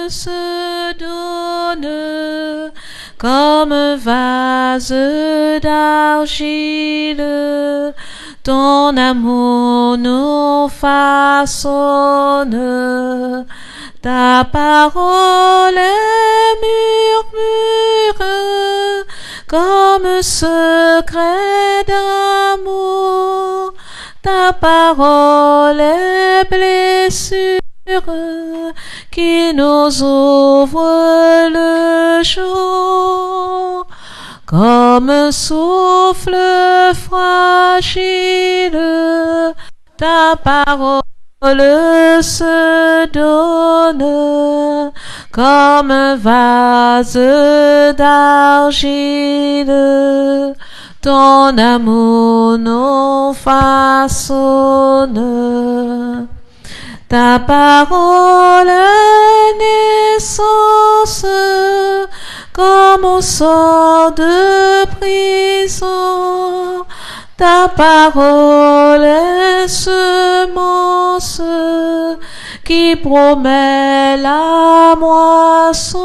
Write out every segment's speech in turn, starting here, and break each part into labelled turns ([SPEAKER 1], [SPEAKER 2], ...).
[SPEAKER 1] se donne, comme vase d'argile, ton amour nous façonne. Ta parole est murmure, comme secret d'amour. Ta parole est blessure, qui nous ouvre le jour. Comme souffle fragile, ta parole se donne, comme vase d'argile, ton amour nous façonne. Ta parole est naissance, comme on sort de prison. Ta parole est semence qui promet la moisson.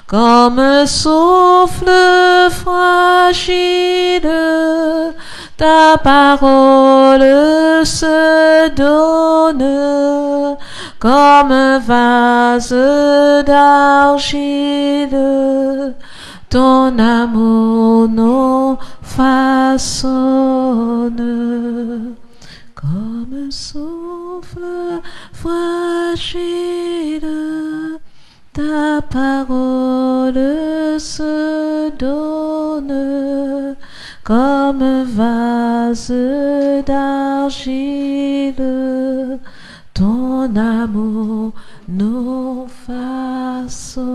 [SPEAKER 1] Comme souffle fragile, ta parole se donne, comme vase d'argile, ton amour nous façonne. Comme souffle fragile, ta parole se donne, comme vase d'argile, ton amour nous façonne.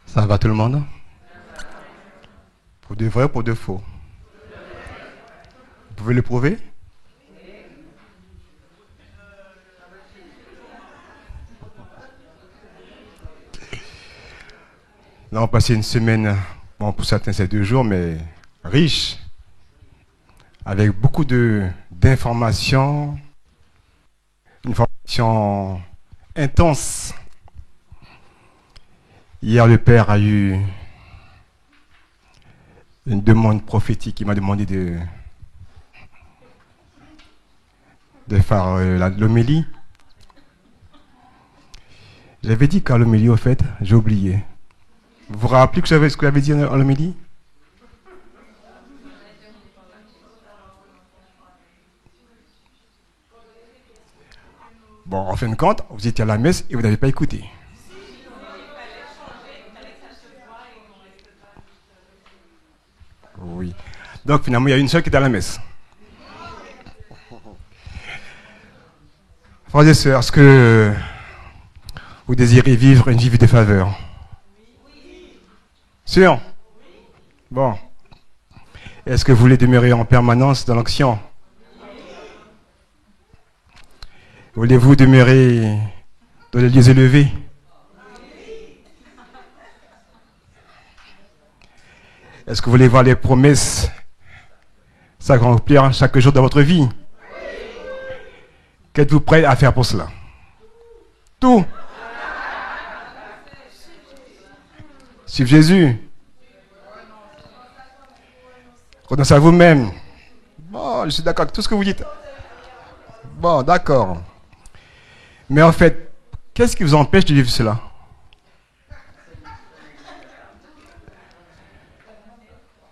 [SPEAKER 2] Ça va tout le monde? Pour de vrai ou pour de faux? Vous pouvez le prouver? Là, on passait une semaine, bon, pour certains c'est 2 jours, mais riche, avec beaucoup d'informations, une formation intense. Hier, le Père a eu une demande prophétique. Il m'a demandé de faire l'homélie. J'avais dit qu'à l'homélie, au fait, j'ai oublié. Vous vous rappelez ce que j'avais dit en l'homélie? Bon, en fin de compte, vous étiez à la messe et vous n'avez pas écouté. Oui. Donc finalement, il y a une seule qui est à la messe. Frères et sœurs, est-ce que vous désirez vivre une vie de faveur? Sûr? Bon. Est-ce que vous voulez demeurer en permanence dans l'action? Voulez-vous demeurer dans les lieux élevés? Est-ce que vous voulez voir les promesses s'accomplir chaque jour de votre vie? Qu'êtes-vous prêt à faire pour cela? Tout. Suivre Jésus. Renoncez à vous-même. Bon, je suis d'accord avec tout ce que vous dites. Bon, d'accord. Mais en fait, qu'est-ce qui vous empêche de vivre cela?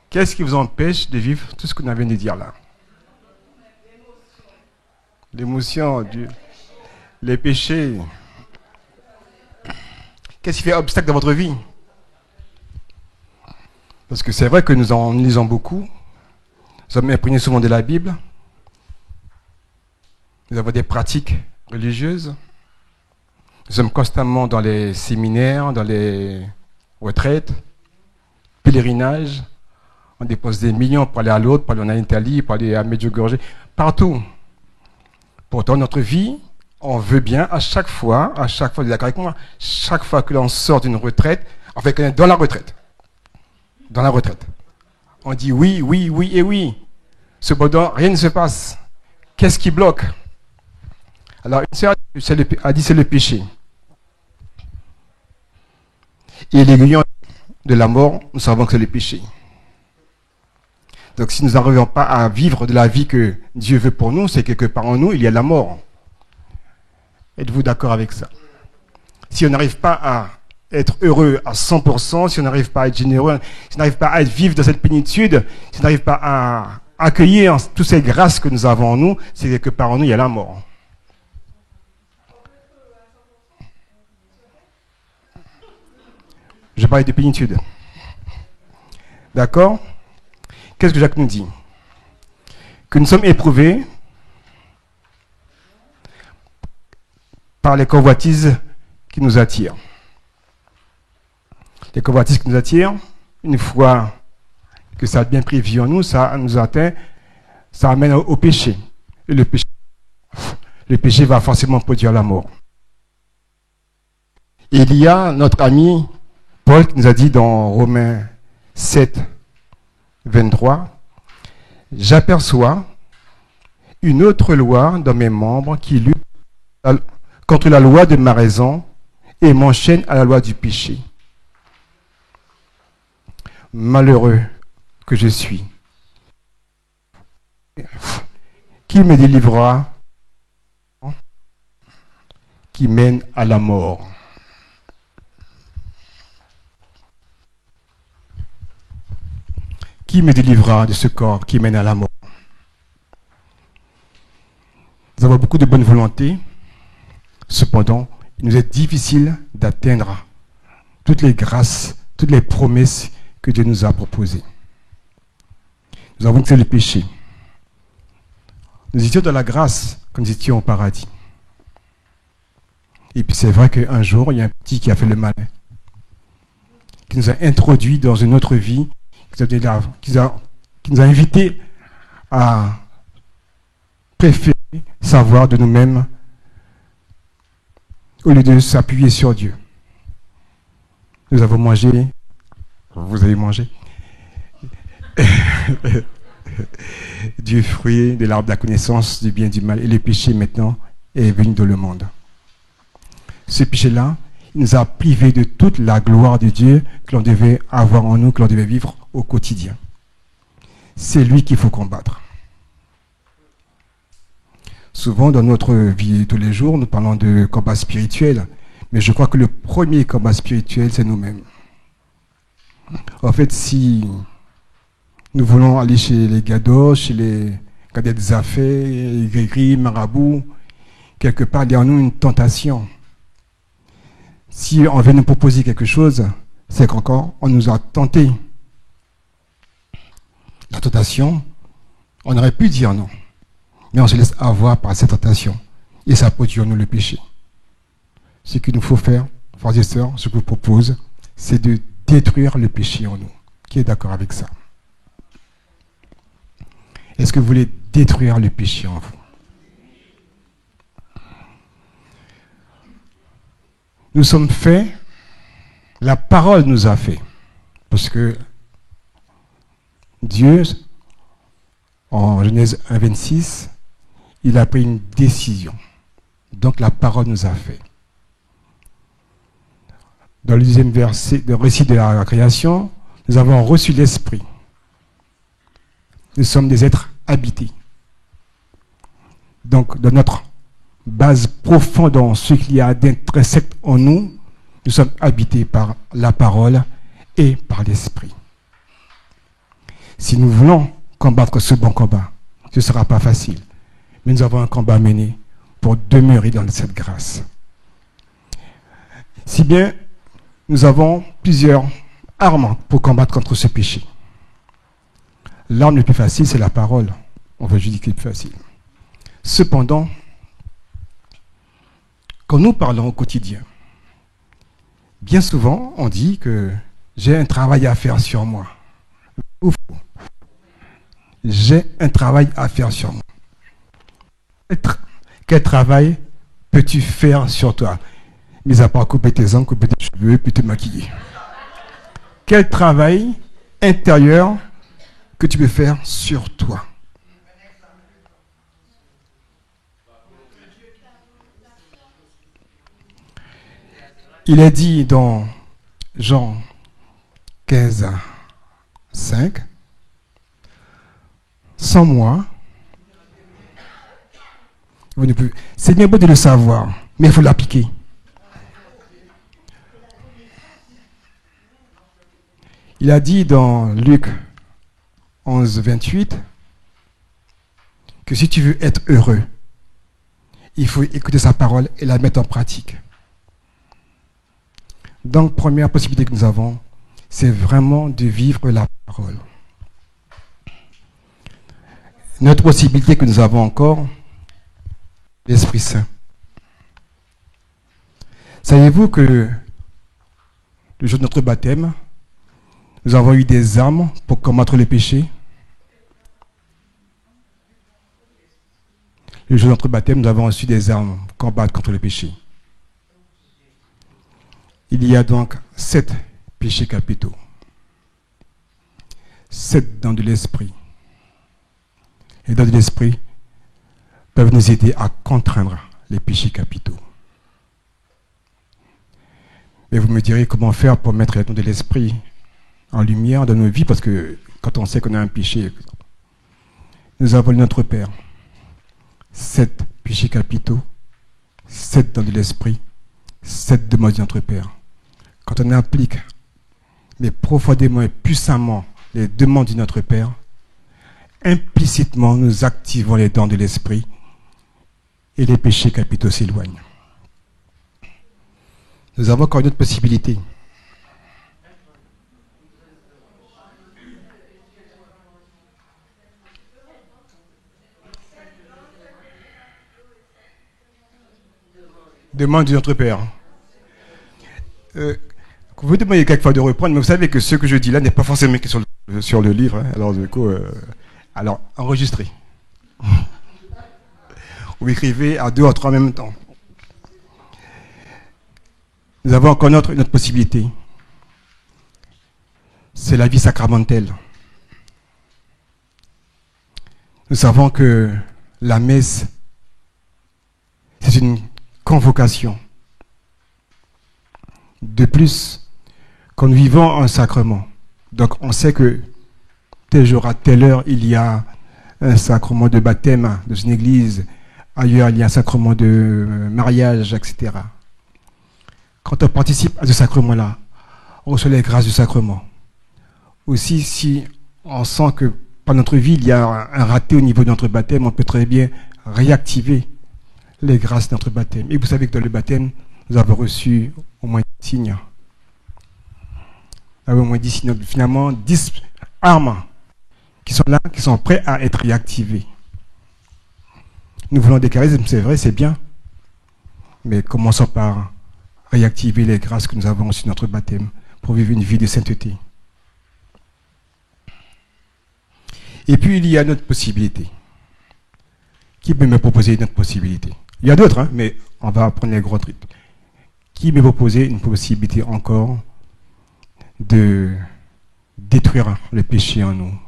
[SPEAKER 2] Qu'est-ce qui vous empêche de vivre tout ce que nous venons de dire là? L'émotion, les péchés. Qu'est-ce qui fait obstacle dans votre vie? Parce que c'est vrai que nous en lisons beaucoup. Nous sommes imprégnés souvent de la Bible. Nous avons des pratiques religieuses. Nous sommes constamment dans les séminaires, dans les retraites, pèlerinages. On dépose des millions pour aller à l'autre, pour aller en Italie, pour aller à Medjugorje, partout. Pourtant, notre vie, on veut bien à chaque fois, vous êtes d'accord avec moi, chaque fois que l'on sort d'une retraite, en fait, dans la retraite, On dit oui, oui, oui et oui. Cependant, rien ne se passe. Qu'est-ce qui bloque? Alors, une sœur a dit c'est le péché. Et l'aiguillon de la mort, nous savons que c'est le péché. Donc si nous n'arrivons pas à vivre de la vie que Dieu veut pour nous, c'est quelque part en nous, il y a la mort. Êtes-vous d'accord avec ça? Si on n'arrive pas à être heureux à 100%, si on n'arrive pas à être généreux, si on n'arrive pas à vivre dans cette plénitude, si on n'arrive pas à accueillir toutes ces grâces que nous avons en nous, c'est quelque part en nous, il y a la mort. Je parle de plénitude. D'accord? Qu'est-ce que Jacques nous dit? Que nous sommes éprouvés par les convoitises qui nous attirent. Les convoitises qui nous attirent, une fois que ça a bien pris vie en nous, ça nous atteint, ça amène au péché. Et le péché va forcément produire la mort. Il y a notre ami Paul qui nous a dit dans Romains 7, 23, « J'aperçois une autre loi dans mes membres qui lutte contre la loi de ma raison et m'enchaîne à la loi du péché. Malheureux que je suis. Qui me délivrera qui mène à la mort. » Qui me délivrera de ce corps qui mène à la mort? Nous avons beaucoup de bonne volonté. Cependant, il nous est difficile d'atteindre toutes les grâces, toutes les promesses que Dieu nous a proposées. Nous avons que c'est le péché. Nous étions dans la grâce quand nous étions au paradis. Et puis c'est vrai qu'un jour, il y a un petit qui a fait le malin, qui nous a introduits dans une autre vie, qui nous a invités à préférer savoir de nous-mêmes au lieu de s'appuyer sur Dieu. Nous avons mangé, vous avez mangé, du fruit de l'arbre de la connaissance du bien et du mal, et le péché maintenant est venu dans le monde. Ce péché-là, il nous a privés de toute la gloire de Dieu que l'on devait avoir en nous, que l'on devait vivre au quotidien. C'est lui qu'il faut combattre. Souvent, dans notre vie de tous les jours, nous parlons de combat spirituel, mais je crois que le premier combat spirituel, c'est nous-mêmes. En fait, si nous voulons aller chez les gados, chez les cadets des affaires, les gris-gris, marabouts, quelque part, il y a en nous une tentation. Si on veut nous proposer quelque chose, c'est qu'encore, on nous a tenté. La tentation, on aurait pu dire non. Mais on se laisse avoir par cette tentation. Et ça produit en nous le péché. Ce qu'il nous faut faire, frères et sœurs, ce que je vous propose, c'est de détruire le péché en nous. Qui est d'accord avec ça? Est-ce que vous voulez détruire le péché en vous? Nous sommes faits, la parole nous a fait. Parce que Dieu, en Genèse 1, 26, il a pris une décision. Donc la parole nous a fait. Dans le deuxième verset, le récit de la création, nous avons reçu l'Esprit. Nous sommes des êtres habités. Donc, dans notre base profonde, dans ce qu'il y a d'intrinsèque en nous, nous sommes habités par la parole et par l'Esprit. Si nous voulons combattre ce bon combat, ce ne sera pas facile. Mais nous avons un combat à mener pour demeurer dans cette grâce. Si bien, nous avons plusieurs armes pour combattre contre ce péché. L'arme la plus facile, c'est la parole. On va juste dire que c'est plus facile. Cependant, quand nous parlons au quotidien, bien souvent, on dit que j'ai un travail à faire sur moi. Ouf. J'ai un travail à faire sur moi. Quel travail peux-tu faire sur toi? Mis à part couper tes ongles, couper tes cheveux, puis te maquiller. Quel travail intérieur que tu peux faire sur toi. Il est dit dans Jean 15, 5, sans moi, vous ne pouvez. C'est bien beau de le savoir, mais il faut l'appliquer. Il a dit dans Luc 11, 28 que si tu veux être heureux, il faut écouter sa parole et la mettre en pratique. Donc, première possibilité que nous avons, c'est vraiment de vivre la parole. Notre possibilité que nous avons encore, l'Esprit Saint. Savez-vous que le jour de notre baptême, nous avons eu des armes pour combattre le péché? Le jour de notre baptême, nous avons reçu des armes pour combattre contre le péché. Il y a donc 7 péchés capitaux. 7 dents de l'esprit. Les dents de l'esprit peuvent nous aider à contraindre les péchés capitaux. Mais vous me direz comment faire pour mettre les dents de l'esprit en lumière dans nos vies, parce que quand on sait qu'on a un péché, nous avons notre Père. 7 péchés capitaux, 7 dents de l'esprit, 7 demandes de notre Père. Quand on applique, mais profondément et puissamment, les demandes de notre Père, implicitement, nous activons les dents de l'esprit et les péchés capitaux s'éloignent. Nous avons encore une autre possibilité. Demande de notre Père. Vous demandez quelquefois de reprendre, mais vous savez que ce que je dis là n'est pas forcément écrit sur le livre. Hein. Alors, du coup, enregistrez. Ou écrivez à 2 ou 3 en même temps. Nous avons encore une autre possibilité. C'est la vie sacramentelle. Nous savons que la messe, c'est une convocation. De plus, quand nous vivons un sacrement, donc on sait que tel jour à telle heure, il y a un sacrement de baptême dans une église, ailleurs il y a un sacrement de mariage, etc. Quand on participe à ce sacrement-là, on reçoit les grâces du sacrement. Aussi, si on sent que par notre vie, il y a un raté au niveau de notre baptême, on peut très bien réactiver les grâces de notre baptême. Et vous savez que dans le baptême, nous avons reçu au moins 10 signes. Nous avons au moins 10 signes, finalement 10 armes qui sont là, qui sont prêts à être réactivées. Nous voulons des charismes, c'est vrai, c'est bien. Mais commençons par réactiver les grâces que nous avons reçues dans notre baptême pour vivre une vie de sainteté. Et puis il y a notre possibilité. Qui peut me proposer une autre possibilité? Il y a d'autres, hein, mais on va prendre les gros trucs. Qui peut proposer une possibilité encore de détruire le péché en nous?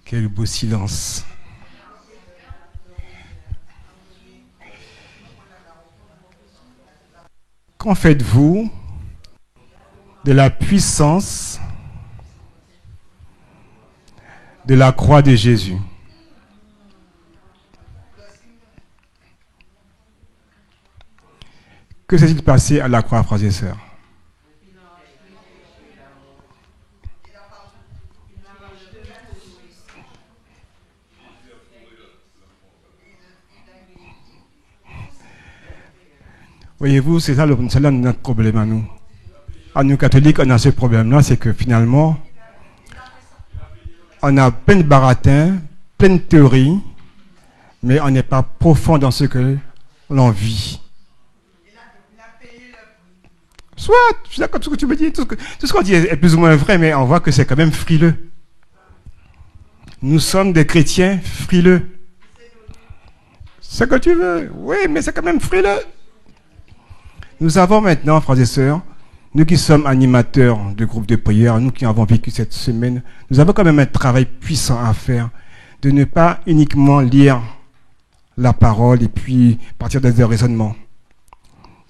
[SPEAKER 2] Quel beau silence. Qu'en faites-vous de la puissance de la croix de Jésus? Que s'est-il passé à la croix, frères et sœurs? Voyez-vous, c'est là notre problème à nous. À nous catholiques, on a ce problème-là, c'est que finalement, on a plein de baratins, plein de théories, mais on n'est pas profond dans ce que l'on vit. Soit, je suis d'accord avec ce que tu me dis, tout ce qu'on dit est plus ou moins vrai, mais on voit que c'est quand même frileux. Nous sommes des chrétiens frileux. ce que tu veux. Oui, mais c'est quand même frileux. Nous avons maintenant, frères et sœurs, nous qui sommes animateurs de groupes de prière, nous qui avons vécu cette semaine, nous avons quand même un travail puissant à faire, de ne pas uniquement lire la parole et puis partir dans des raisonnements.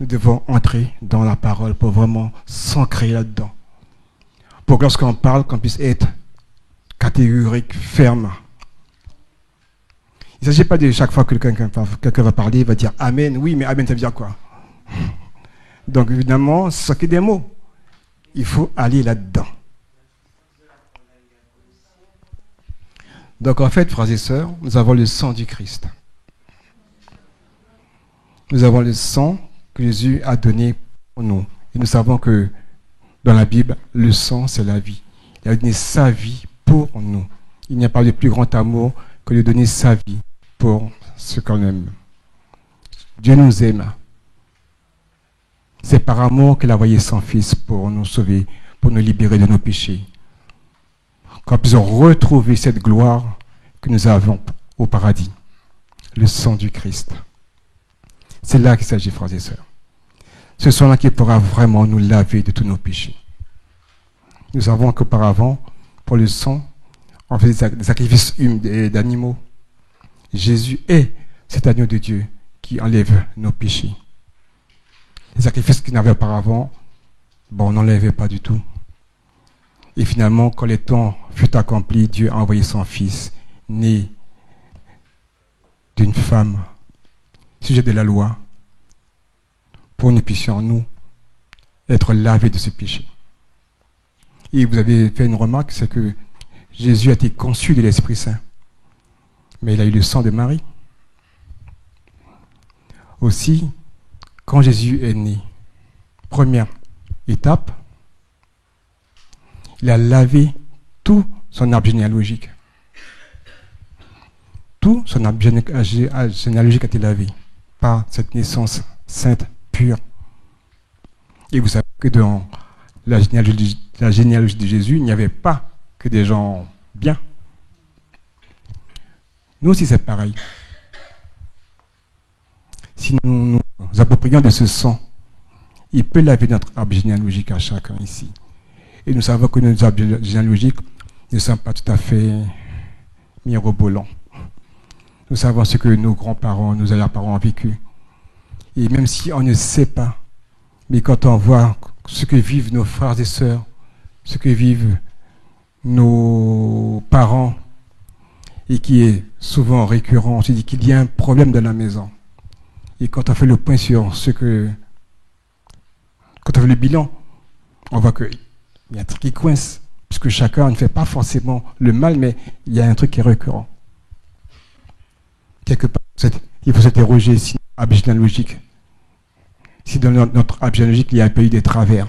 [SPEAKER 2] Nous devons entrer dans la parole pour vraiment s'ancrer là-dedans. Pour que lorsqu'on parle, qu'on puisse être catégorique, ferme. Il ne s'agit pas de chaque fois que quelqu'un va parler, il va dire Amen. Oui, mais Amen, ça veut dire quoi? Donc évidemment, ce sont que des mots. Il faut aller là-dedans. Donc en fait, frères et sœurs, nous avons le sang du Christ. Nous avons le sang que Jésus a donné pour nous. Et nous savons que dans la Bible, le sang, c'est la vie. Il a donné sa vie pour nous. Il n'y a pas de plus grand amour que de donner sa vie pour ce qu'on aime. Dieu nous aime. C'est par amour qu'il a envoyé son Fils pour nous sauver, pour nous libérer de nos péchés. Qu'on puisse retrouver cette gloire que nous avons au paradis. Le sang du Christ. C'est là qu'il s'agit, frères et sœurs. Ce sang-là qui pourra vraiment nous laver de tous nos péchés. Nous savons qu'auparavant, pour le sang, on faisait des sacrifices d'animaux. Jésus est cet agneau de Dieu qui enlève nos péchés. Les sacrifices qu'il n'avait auparavant, on n'enlevait pas du tout. Et finalement, quand le temps fut accompli, Dieu a envoyé son Fils, né d'une femme, sujet de la loi, pour que nous puissions, nous, être lavés de ce péché. Et vous avez fait une remarque, c'est que Jésus a été conçu de l'Esprit Saint, mais il a eu le sang de Marie. Aussi, quand Jésus est né, première étape, il a lavé tout son arbre généalogique. Tout son arbre généalogique a été lavé par cette naissance sainte, pure. Et vous savez que dans la généalogie de Jésus, il n'y avait pas que des gens bien. Nous aussi, c'est pareil. Si nous nous approprions de ce sang, il peut laver notre arbre généalogique à chacun ici. Et nous savons que nos arbres généalogiques ne sont pas tout à fait mirobolants. Nous savons ce que nos grands-parents, nos arrière-parents ont vécu. Et même si on ne sait pas, mais quand on voit ce que vivent nos frères et sœurs, ce que vivent nos parents, et qui est souvent récurrent, on se dit qu'il y a un problème dans la maison. Et quand on fait le point sur quand on fait le bilan, on voit qu'il y a un truc qui coince, puisque chacun ne fait pas forcément le mal, mais il y a un truc qui est récurrent. Quelque part, il faut s'interroger si notre arbre généalogique, si dans notre arbre généalogique, il y a pas eu des travers.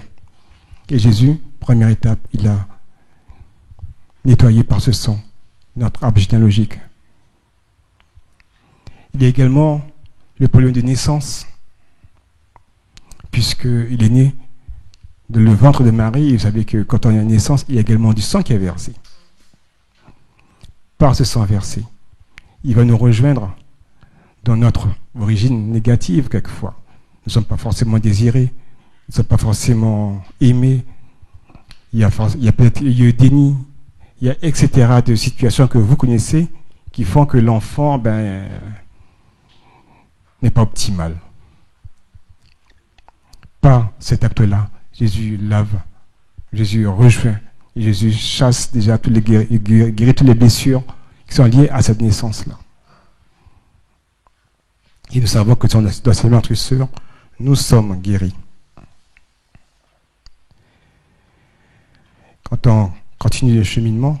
[SPEAKER 2] Et Jésus, première étape, il a nettoyé par ce sang notre arbre généalogique. Il y a également le problème de naissance, puisqu'il est né dans le ventre de Marie, et vous savez que quand on a une naissance, il y a également du sang qui est versé. Par ce sang versé, il va nous rejoindre dans notre origine négative quelquefois. Nous ne sommes pas forcément désirés, nous ne sommes pas forcément aimés, il y a peut-être eu déni, il y a etc. de situations que vous connaissez qui font que l'enfant n'est pas optimal. Par cet acte-là, Jésus lave, Jésus rejoint, et Jésus chasse déjà tous les guérit toutes les blessures qui sont liées à cette naissance-là. Et nous savons que dans notre sœur, nous sommes guéris. Quand on continue le cheminement,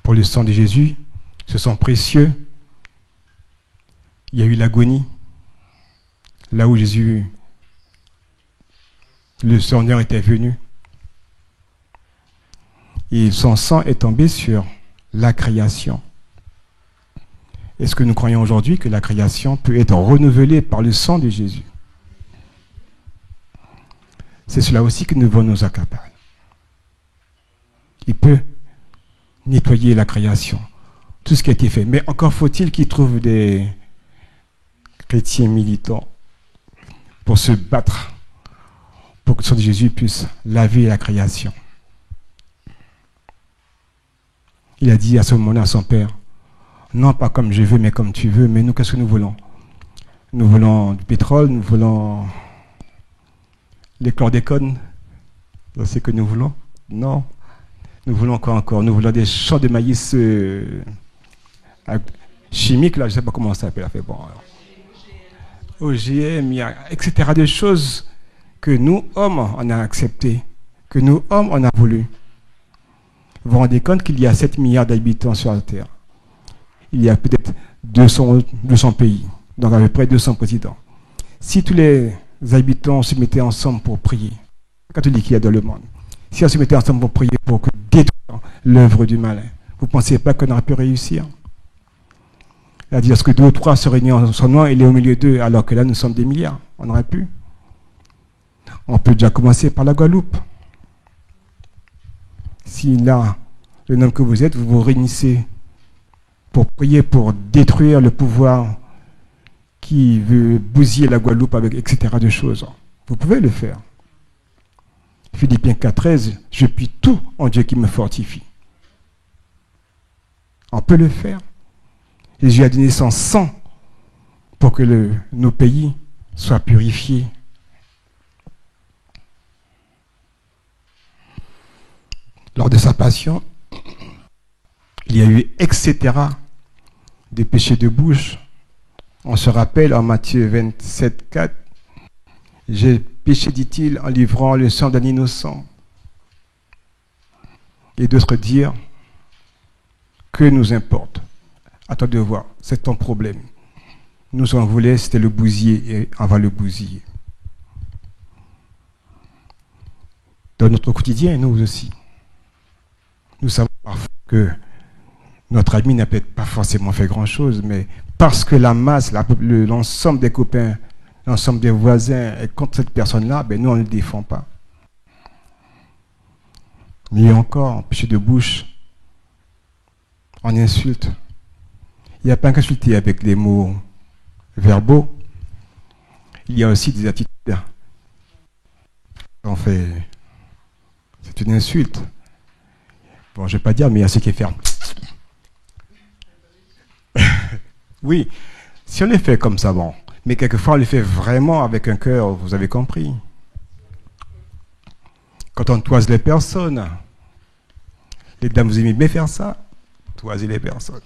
[SPEAKER 2] pour le sang de Jésus, ce sang précieux, il y a eu l'agonie, là où Jésus, le Seigneur était venu, et son sang est tombé sur la création. Est-ce que nous croyons aujourd'hui que la création peut être renouvelée par le sang de Jésus? C'est cela aussi que nous devons nous accaparer. Il peut nettoyer la création, tout ce qui a été fait. Mais encore faut-il qu'ils trouvent des chrétiens militants pour se battre, pour que le sang de Jésus puisse laver la création. Il a dit à ce moment-là à son père, non pas comme je veux, mais comme tu veux. Mais nous, qu'est-ce que nous voulons? Nous voulons du pétrole, nous voulons les chlordécones. C'est ce que nous voulons? Non. Nous voulons quoi encore? Nous voulons des champs de maïs chimiques, là, je ne sais pas comment ça s'appelle. Bon, OGM, etc. Des choses que nous, hommes, on a acceptées, que nous, hommes, on a voulu. Vous vous rendez compte qu'il y a 7 milliards d'habitants sur la Terre. Il y a peut-être 200 pays, donc à peu près 200 présidents. Si tous les habitants se mettaient ensemble pour prier, catholiques qu'il y a dans le monde, si on se mettait ensemble pour prier pour détruire l'œuvre du malin, vous ne pensez pas qu'on aurait pu réussir? C'est-à-dire que 2 ou 3 se réunissent en son nom, il est au milieu d'eux, alors que là, nous sommes des milliards. On aurait pu. On peut déjà commencer par la Guadeloupe. Si là, le homme que vous êtes, vous vous réunissez pour prier, pour détruire le pouvoir qui veut bousiller la Guadeloupe avec etc. de choses, vous pouvez le faire. Philippiens 4,13, je puis tout en Dieu qui me fortifie. On peut le faire. Jésus a donné son sang pour que nos pays soient purifiés. Lors de sa passion, il y a eu etc. des péchés de bouche. On se rappelle en Matthieu 27, 4, j'ai péché, dit-il, en livrant le sang d'un innocent. Et d'autres dire, que nous importe? À toi de voir, c'est ton problème. Nous on voulait, c'était le bousiller et on va le bousiller. Dans notre quotidien, nous aussi. Nous savons parfois que notre ami n'a peut-être pas forcément fait grand-chose, mais parce que la masse, l'ensemble des copains, l'ensemble des voisins est contre cette personne-là, ben nous, on ne le défend pas. Mieux encore, péché de bouche, on insulte. Il n'y a pas qu'insulter avec des mots verbaux, il y a aussi des attitudes. En fait, c'est une insulte. Bon, je ne vais pas dire, mais il y a ceux qui ferment. Oui, si on les fait comme ça, bon. Mais quelquefois, on les fait vraiment avec un cœur, vous avez compris. Quand on toise les personnes, les dames, vous aimez bien faire ça, toiser les personnes.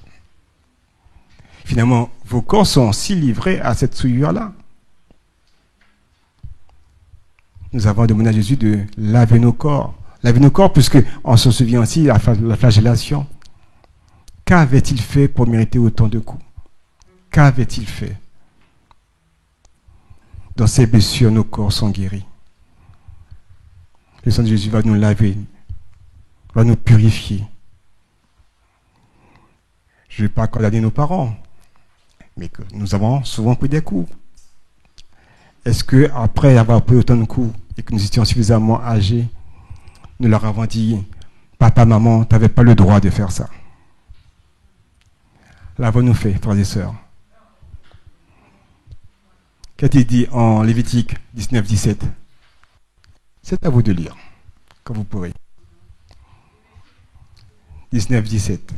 [SPEAKER 2] Finalement, vos corps sont si livrés à cette souillure-là. Nous avons demandé à Jésus de laver nos corps. Laver nos corps, puisqu'on se souvient aussi de la flagellation. Qu'avait-il fait pour mériter autant de coups? Qu'avait-il fait? Dans ces blessures, nos corps sont guéris. Le sang de Jésus va nous laver, va nous purifier. Je ne vais pas condamner nos parents, mais que nous avons souvent pris des coups. Est-ce qu'après avoir pris autant de coups et que nous étions suffisamment âgés, nous leur avons dit, papa, maman, tu n'avais pas le droit de faire ça? L'avons-nous fait, frères et sœurs? Qu'a-t-il dit en Lévitique 19, 17? C'est à vous de lire, quand vous pourrez. 19, 17.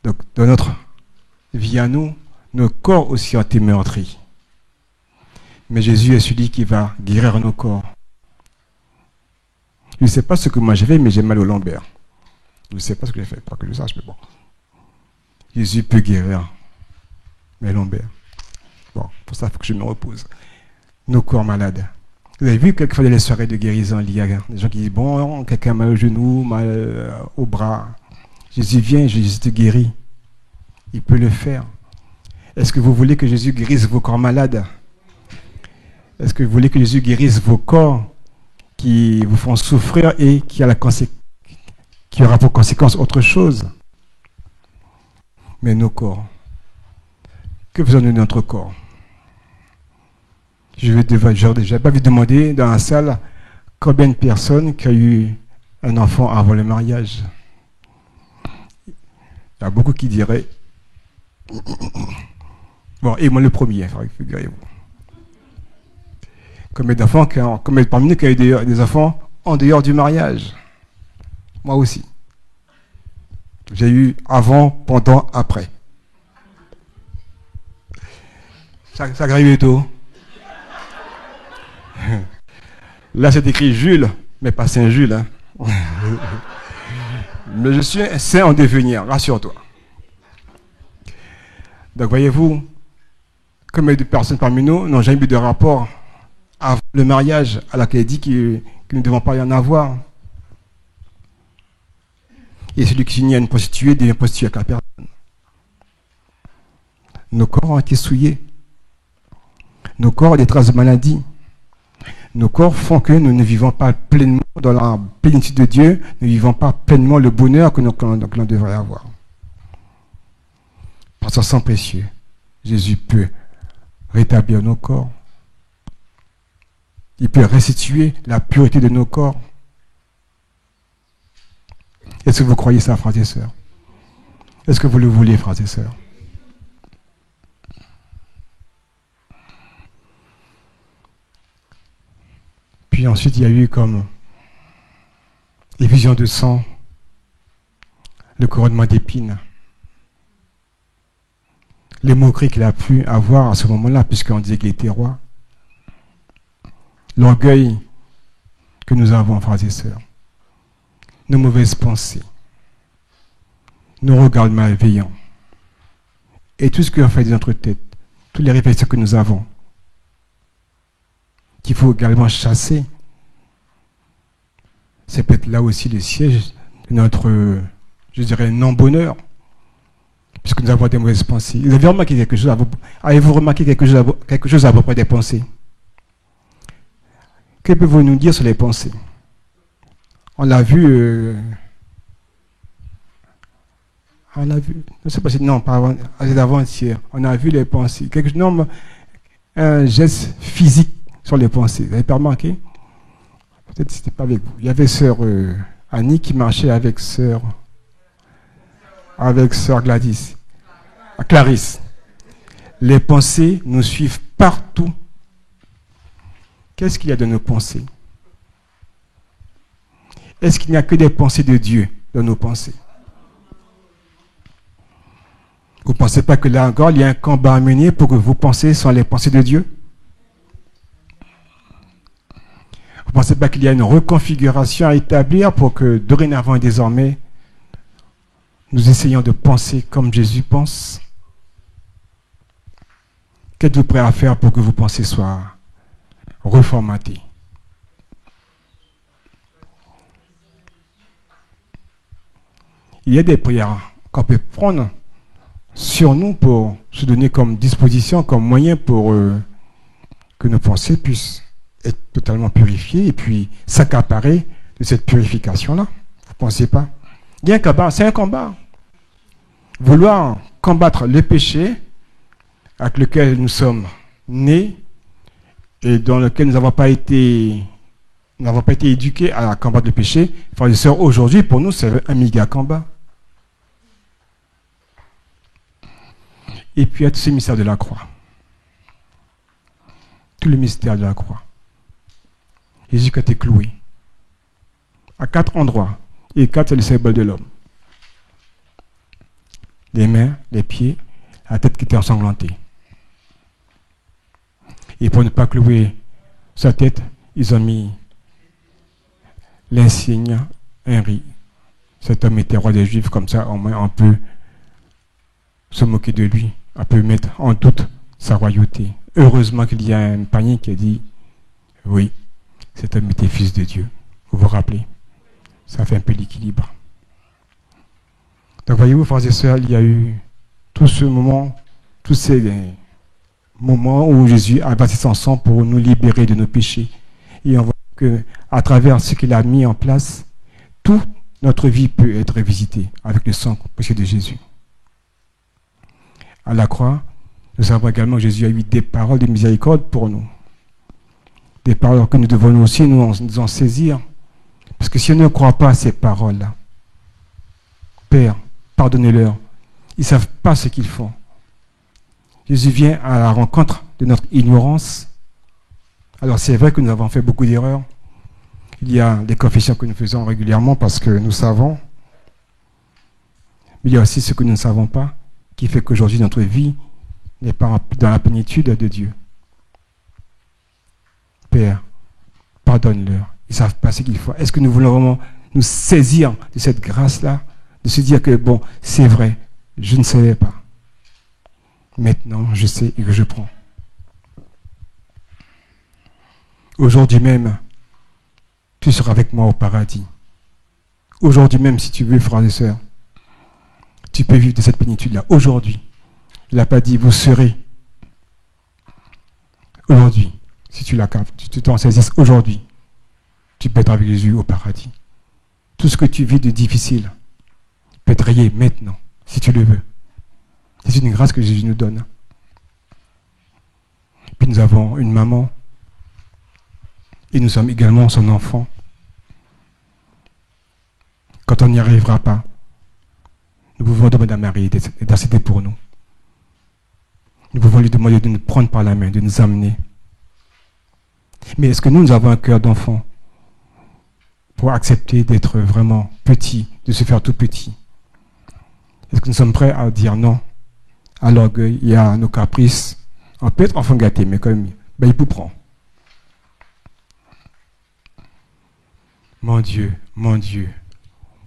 [SPEAKER 2] Donc, dans notre vie à nous, nos corps aussi ont été meurtris. Mais Jésus est celui qui va guérir nos corps. Je ne sais pas ce que moi j'ai fait, mais j'ai mal au lombaire. Je ne sais pas ce que j'ai fait, pas que je sache, mais bon. Jésus peut guérir mes lombaires. Bon, pour ça, il faut que je me repose. Nos corps malades. Vous avez vu quelquefois dans les soirées de guérison, il y a des gens qui disent, bon, quelqu'un mal au genou, mal au bras. Jésus vient, Jésus te guérit. Il peut le faire. Est-ce que vous voulez que Jésus guérisse vos corps malades? Est-ce que vous voulez que Jésus guérisse vos corps qui vous font souffrir et qui aura pour conséquence autre chose? Mais nos corps, que faisons-nous de notre corps? Je n'ai pas vu demander dans la salle combien de personnes qui ont eu un enfant avant le mariage. Il y a beaucoup qui diraient... Bon, et moi le premier, figurez-vous. Combien d'enfants, combien parmi nous qui ont eu des enfants en dehors du mariage? Moi aussi. J'ai eu avant, pendant, après. Ça arrive tôt. Là, c'est écrit Jules, mais pas Saint-Jules. Hein. Mais je suis un saint en devenir, rassure-toi. Donc, voyez-vous, combien de personnes parmi nous n'ont jamais eu de rapport avant le mariage, alors qu'elle dit que nous ne devons pas y en avoir. Et celui qui s'unit à une prostituée devient prostitué avec la personne. Nos corps ont été souillés. Nos corps ont des traces de maladie. Nos corps font que nous ne vivons pas pleinement dans la plénitude de Dieu, nous ne vivons pas pleinement le bonheur que l'on devrait avoir. Par son sang précieux, Jésus peut rétablir nos corps. Il peut restituer la pureté de nos corps. Est-ce que vous croyez ça, frères et sœurs? Est-ce que vous le voulez, frères et sœurs? Puis ensuite, il y a eu comme les visions de sang, le couronnement d'épines, les moqueries qu'il a pu avoir à ce moment-là, puisqu'on disait qu'il était roi, l'orgueil que nous avons, frères et sœurs, nos mauvaises pensées, nos regards malveillants, et tout ce qu'on fait de notre tête, toutes les réflexions que nous avons, qu'il faut également chasser. C'est peut-être là aussi le siège de notre, je dirais, non-bonheur, puisque nous avons des mauvaises pensées. Vous avez remarqué quelque chose avez-vous remarqué quelque chose à propos des pensées? Que pouvez-vous nous dire sur les pensées? On l'a vu, je ne sais pas si, non, pas avant-hier, on a vu les pensées. Un geste physique sur les pensées. Vous n'avez pas remarqué? Peut-être que ce n'était pas avec vous. Il y avait sœur Annie qui marchait avec sœur Gladys, Clarisse. Les pensées nous suivent partout. Qu'est-ce qu'il y a dans nos pensées? Est-ce qu'il n'y a que des pensées de Dieu dans nos pensées? Vous ne pensez pas que là encore, il y a un combat à mener pour que vos pensées soient les pensées de Dieu? Vous ne pensez pas qu'il y a une reconfiguration à établir pour que dorénavant et désormais, nous essayons de penser comme Jésus pense? Qu'êtes-vous prêt à faire pour que vos pensées soient reformatées? Il y a des prières qu'on peut prendre sur nous pour se donner comme disposition, comme moyen pour que nos pensées puissent être totalement purifiées et puis s'accaparer de cette purification-là. Vous ne pensez pas? Il y a un combat, c'est un combat. Vouloir combattre le péché avec lequel nous sommes nés et dans lequel nous n'avons pas été éduqués à combattre le péché. Frères et sœurs, aujourd'hui, pour nous, c'est un méga combat. Et puis, il y a tout ce mystère de la croix. Tout le mystère de la croix. Jésus qui a été cloué à 4 endroits. Et 4, c'est le symbole de l'homme. Les mains, les pieds, la tête qui était ensanglantée. Et pour ne pas clouer sa tête, ils ont mis l'insigne Henri. Cet homme était roi des Juifs, comme ça, au moins on peut se moquer de lui, on peut mettre en doute sa royauté. Heureusement qu'il y a un panier qui a dit, oui, cet homme était fils de Dieu. Vous vous rappelez? Ça fait un peu l'équilibre. Donc voyez-vous, frères et sœurs, il y a eu tout ce moment, tous ces moments où Jésus a passé son sang pour nous libérer de nos péchés. Et on voit qu'à travers ce qu'il a mis en place, toute notre vie peut être visitée avec le sang précieux de Jésus. À la croix, nous savons également que Jésus a eu des paroles de miséricorde pour nous. Des paroles que nous devons aussi nous en saisir. Parce que si on ne croit pas à ces paroles-là, Père, pardonnez-leur, Ils ne savent pas ce qu'ils font. Jésus vient à la rencontre de notre ignorance. Alors c'est vrai que nous avons fait beaucoup d'erreurs. Il y a des confessions que nous faisons régulièrement parce que nous savons. Mais il y a aussi ce que nous ne savons pas qui fait qu'aujourd'hui notre vie n'est pas dans la plénitude de Dieu. Père, pardonne-leur. Ils ne savent pas ce qu'il faut. Est-ce que nous voulons vraiment nous saisir de cette grâce-là, de se dire que, bon, c'est vrai, je ne savais pas. Maintenant, je sais et que je prends. Aujourd'hui même, tu seras avec moi au paradis. Aujourd'hui même, si tu veux, frères et sœurs, tu peux vivre de cette plénitude-là. Aujourd'hui, il n'a pas dit, vous serez. Aujourd'hui, si tu t'en saisisses aujourd'hui, tu peux être avec Jésus au paradis. Tout ce que tu vis de difficile peut être rayé maintenant, si tu le veux. C'est une grâce que Jésus nous donne. Puis nous avons une maman, et nous sommes également son enfant. Quand on n'y arrivera pas, nous pouvons demander à Marie d'intercéder pour nous. Nous pouvons lui demander de nous prendre par la main, de nous amener. Mais est-ce que nous avons un cœur d'enfant pour accepter d'être vraiment petit, de se faire tout petit? Est-ce que nous sommes prêts à dire non à l'orgueil et à nos caprices? On peut être enfant gâté, mais quand même, il vous prend. Mon Dieu,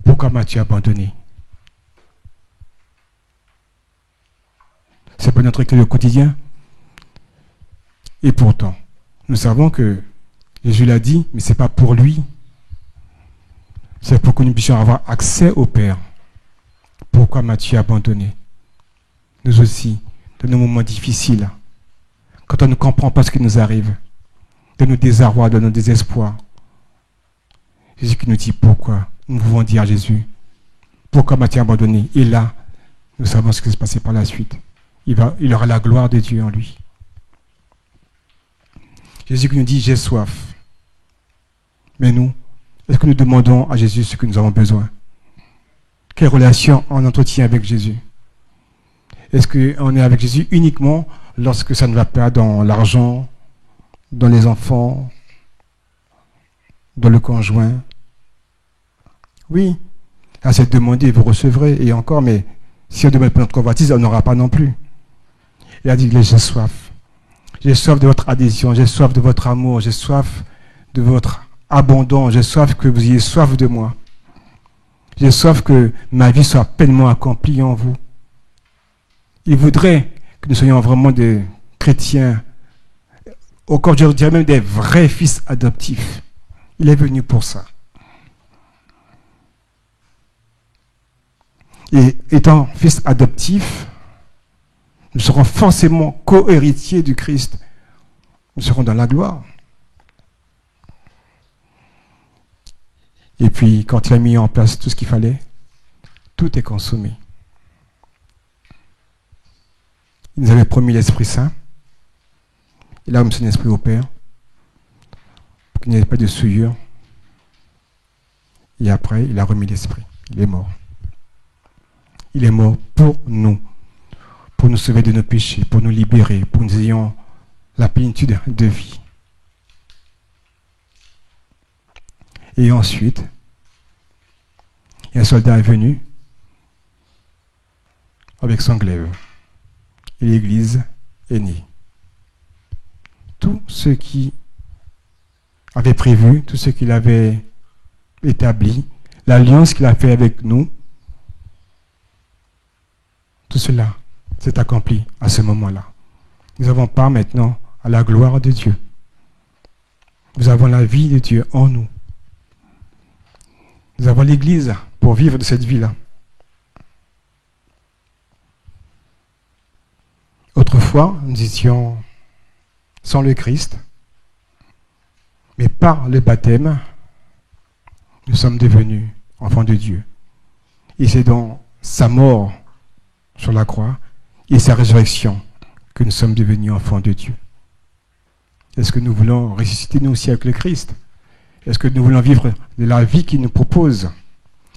[SPEAKER 2] pourquoi m'as-tu abandonné? C'est pas notre école au quotidien. Et pourtant, nous savons que Jésus l'a dit, mais ce n'est pas pour lui. C'est pour que nous puissions avoir accès au Père. Pourquoi m'as-tu abandonné? Nous aussi, dans nos moments difficiles, quand on ne comprend pas ce qui nous arrive, de nos désarrois, de nos désespoirs, Jésus qui nous dit pourquoi. Nous pouvons dire à Jésus, pourquoi m'as-tu abandonné? Et là, nous savons ce qui va se passer par la suite. Il aura la gloire de Dieu en lui. Jésus qui nous dit, j'ai soif. Mais nous, est-ce que nous demandons à Jésus ce que nous avons besoin? Quelle relation on entretient avec Jésus? Est-ce qu'on est avec Jésus uniquement lorsque ça ne va pas dans l'argent, dans les enfants, dans le conjoint? Oui, à c'est demander, vous recevrez, et encore, mais si on demande pour notre convoitise, on n'aura pas non plus. Il a dit, j'ai soif. J'ai soif de votre adhésion, j'ai soif de votre amour, j'ai soif de votre abondance, j'ai soif que vous ayez soif de moi. J'ai soif que ma vie soit pleinement accomplie en vous. Il voudrait que nous soyons vraiment des chrétiens, encore je dirais même des vrais fils adoptifs. Il est venu pour ça. Et étant fils adoptif, nous serons forcément co-héritiers du Christ. Nous serons dans la gloire. Et puis, quand il a mis en place tout ce qu'il fallait, tout est consommé. Il nous avait promis l'Esprit Saint. Il a remis son esprit au Père pour qu'il n'y ait pas de souillure. Et après, il a remis l'Esprit. Il est mort. Il est mort pour nous sauver de nos péchés, pour nous libérer, pour que nous ayons la plénitude de vie. Et ensuite, un soldat est venu avec son glaive. Et l'Église est née. Tout ce qui avait prévu, tout ce qu'il avait établi, l'alliance qu'il a fait avec nous, tout cela s'est accompli à ce moment-là. Nous avons part maintenant à la gloire de Dieu. Nous avons la vie de Dieu en nous. Nous avons l'Église pour vivre de cette vie-là. Autrefois, nous étions sans le Christ, mais par le baptême, nous sommes devenus enfants de Dieu. Et c'est dans sa mort sur la croix et sa résurrection que nous sommes devenus enfants de Dieu. Est-ce que nous voulons ressusciter nous aussi avec le Christ? Est-ce que nous voulons vivre de la vie qu'il nous propose?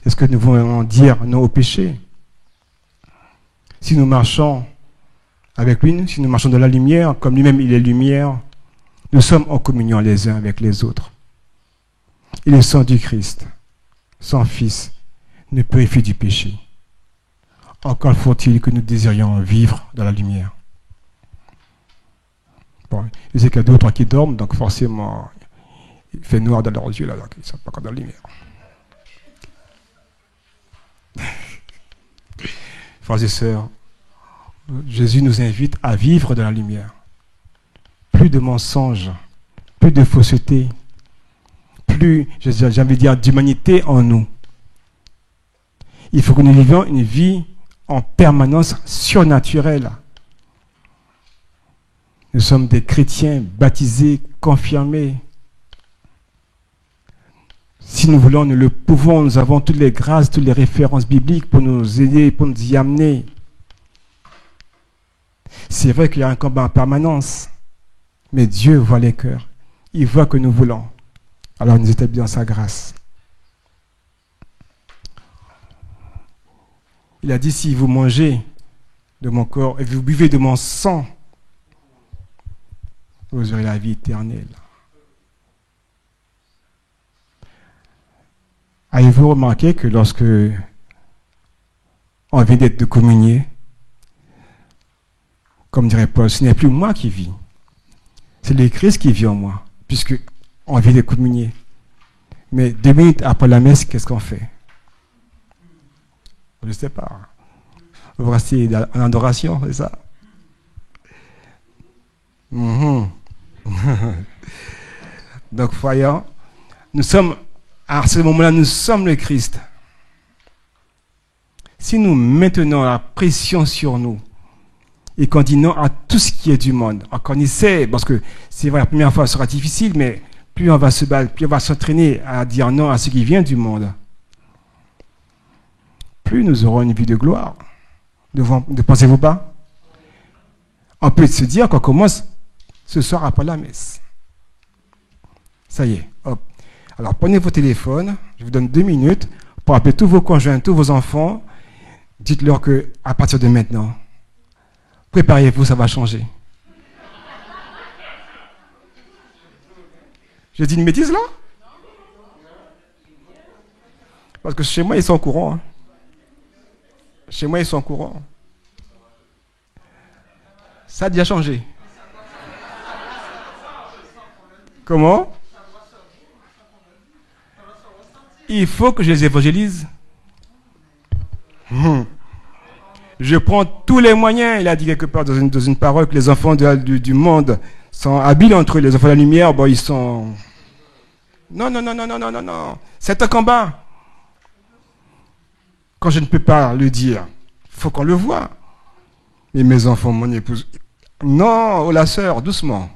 [SPEAKER 2] Est-ce que nous voulons dire non au péché? Est-ce que nous voulons vivre de la vie qu'il nous propose? Est-ce que nous voulons vivre de la vie qu'il nous propose? Est-ce que nous voulons vivre de la vie qu'il nous propose? Est-ce que nous voulons vivre de la vie qu'il nous propose? Est-ce que nous voulons vivre de la vie qu'il nous propose? Est-ce que nous voulons dire non au péché? Si nous marchons avec lui, si nous marchons dans la lumière, comme lui-même il est lumière, nous sommes en communion les uns avec les autres. Et le sang du Christ, son Fils, nous purifie du péché. Encore faut-il que nous désirions vivre dans la lumière. Bon, je sais qu'il y a d'autres qui dorment, donc forcément, il fait noir dans leurs yeux, là, donc ils ne sont pas encore dans la lumière. Frères et sœurs, Jésus nous invite à vivre dans la lumière. Plus de mensonges, plus de fausseté, plus, j'ai envie de dire, d'humanité en nous. Il faut que nous vivions une vie en permanence surnaturelle. Nous sommes des chrétiens baptisés, confirmés. Si nous voulons, nous le pouvons, nous avons toutes les grâces, toutes les références bibliques pour nous aider, pour nous y amener. C'est vrai qu'il y a un combat en permanence, mais Dieu voit les cœurs. Il voit que nous voulons. Alors il nous établit dans sa grâce. Il a dit, si vous mangez de mon corps et vous buvez de mon sang, vous aurez la vie éternelle. Avez-vous remarqué que lorsque on vient d'être de communier, comme dirait Paul, ce n'est plus moi qui vis, c'est le Christ qui vit en moi, puisque on vient de communier. Mais 2 minutes après la messe, qu'est-ce qu'on fait? Je ne sais pas. Vous restez en adoration, c'est ça? Donc, voyons, nous sommes, à ce moment-là, nous sommes le Christ. Si nous maintenons la pression sur nous et qu'on dit non à tout ce qui est du monde, qu'on essaie, parce que c'est vrai, la première fois, ce sera difficile, mais plus on va se battre, plus on va s'entraîner à dire non à ce qui vient du monde, plus nous aurons une vie de gloire. Ne pensez-vous pas? On peut se dire qu'on commence ce soir après la messe. Ça y est, hop. Alors prenez vos téléphones, je vous donne 2 minutes pour appeler tous vos conjoints, tous vos enfants. Dites-leur qu'à partir de maintenant, préparez-vous, ça va changer. J'ai dit une bêtise là? Parce que chez moi, ils sont au courant. Hein. Chez moi, ils sont au courant. Ça a déjà changé. Comment? Il faut que je les évangélise. Je prends tous les moyens. Il a dit quelque part dans une parole que les enfants du monde sont habiles entre eux. Les enfants de la lumière, bon, ils sont... Non. C'est un combat. Quand je ne peux pas le dire, il faut qu'on le voie. Et mes enfants, mon épouse... Non, oh la sœur, doucement.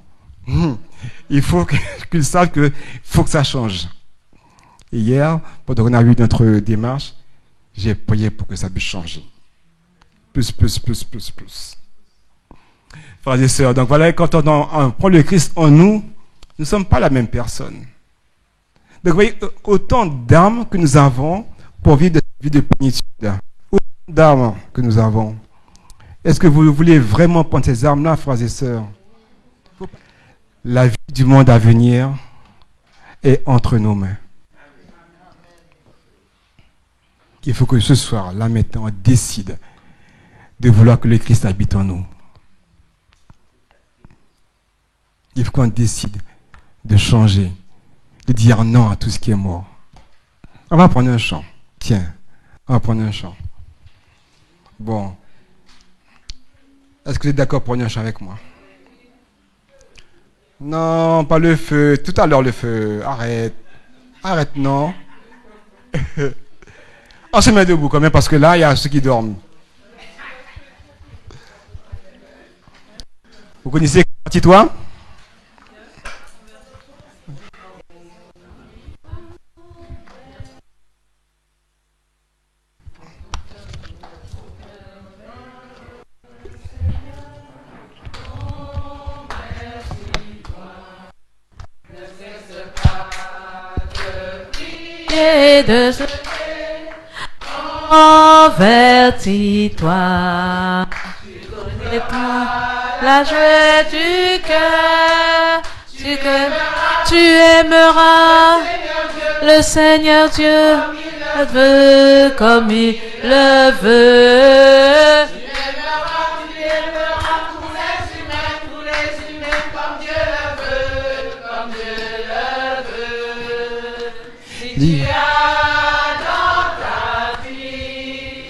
[SPEAKER 2] Il faut qu'ils savent qu'il faut que ça change. Et hier, pendant qu'on a vu notre démarche, j'ai prié pour que ça puisse changer. Plus. Frères et sœurs, donc voilà, quand on prend le Christ en nous, nous ne sommes pas la même personne. Donc vous voyez, autant d'armes que nous avons pour vivre de vie de plénitude. Autant d'armes que nous avons. Est-ce que vous voulez vraiment prendre ces armes-là, frères et sœurs? La vie du monde à venir est entre nos mains. Il faut que ce soir, là maintenant, on décide de vouloir que le Christ habite en nous. Il faut qu'on décide de changer, de dire non à tout ce qui est mort. On va prendre un chant. Tiens, on va prendre un chant. Bon. Est-ce que vous êtes d'accord pour prendre un chant avec moi? Non, pas le feu. Tout à l'heure, le feu. Arrête. Arrête, non. On se met debout quand même parce que là, il y a ceux qui dorment. Vous connaissez toi?
[SPEAKER 1] De ce convertis-toi. Tu connais la joie du cœur. Tu aimeras le Seigneur Dieu le veut comme il le veut. Tu aimeras tous les humains comme Dieu le veut, comme Dieu le veut. Si tu as dans ta vie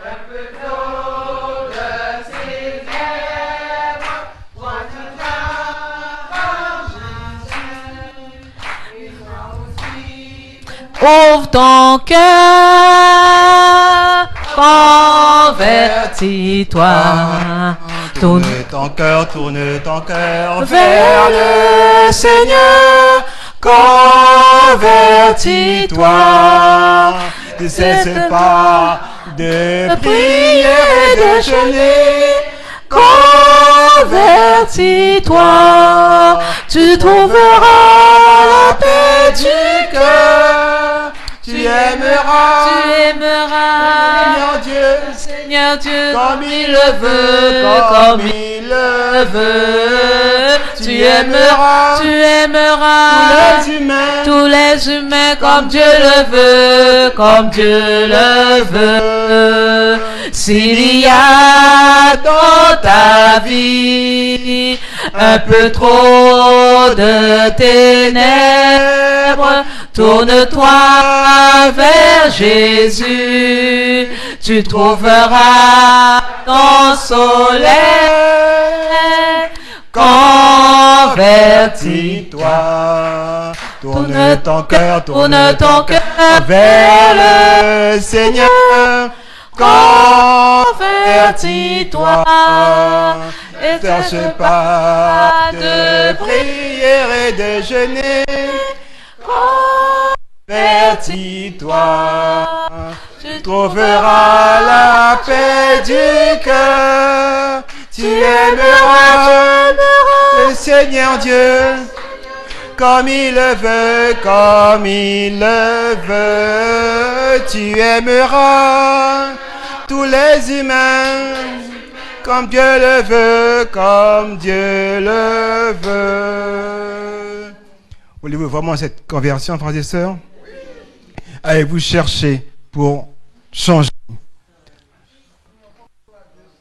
[SPEAKER 1] un peu d'eau de ses lèvres, toi tu ouvre ton cœur, convertis-toi.
[SPEAKER 3] Tourne ton cœur vers le Seigneur. Convertis-toi. Ne cesse pas de prier et de jeûner.
[SPEAKER 1] Convertis-toi, tu trouveras la paix du cœur.
[SPEAKER 3] Tu aimeras
[SPEAKER 1] Seigneur Dieu,
[SPEAKER 3] comme il le veut, comme il le veut. Tu aimeras
[SPEAKER 1] tous les humains comme Dieu le veut, comme Dieu le veut. S'il y a dans ta vie un peu trop de ténèbres, tourne-toi vers Jésus, tu trouveras ton soleil. Convertis-toi,
[SPEAKER 3] tourne ton cœur vers le Seigneur. Convertis-toi, et ne cherche pas de prière et de jeûner. Convertis-toi, tu trouveras la paix du cœur. Tu aimeras le Seigneur Dieu comme il le veut, comme il le veut. Tu aimeras tous les humains comme Dieu le veut, comme Dieu le veut. Voulez-vous vraiment cette conversion, frères et sœurs? Allez-vous chercher pour changer?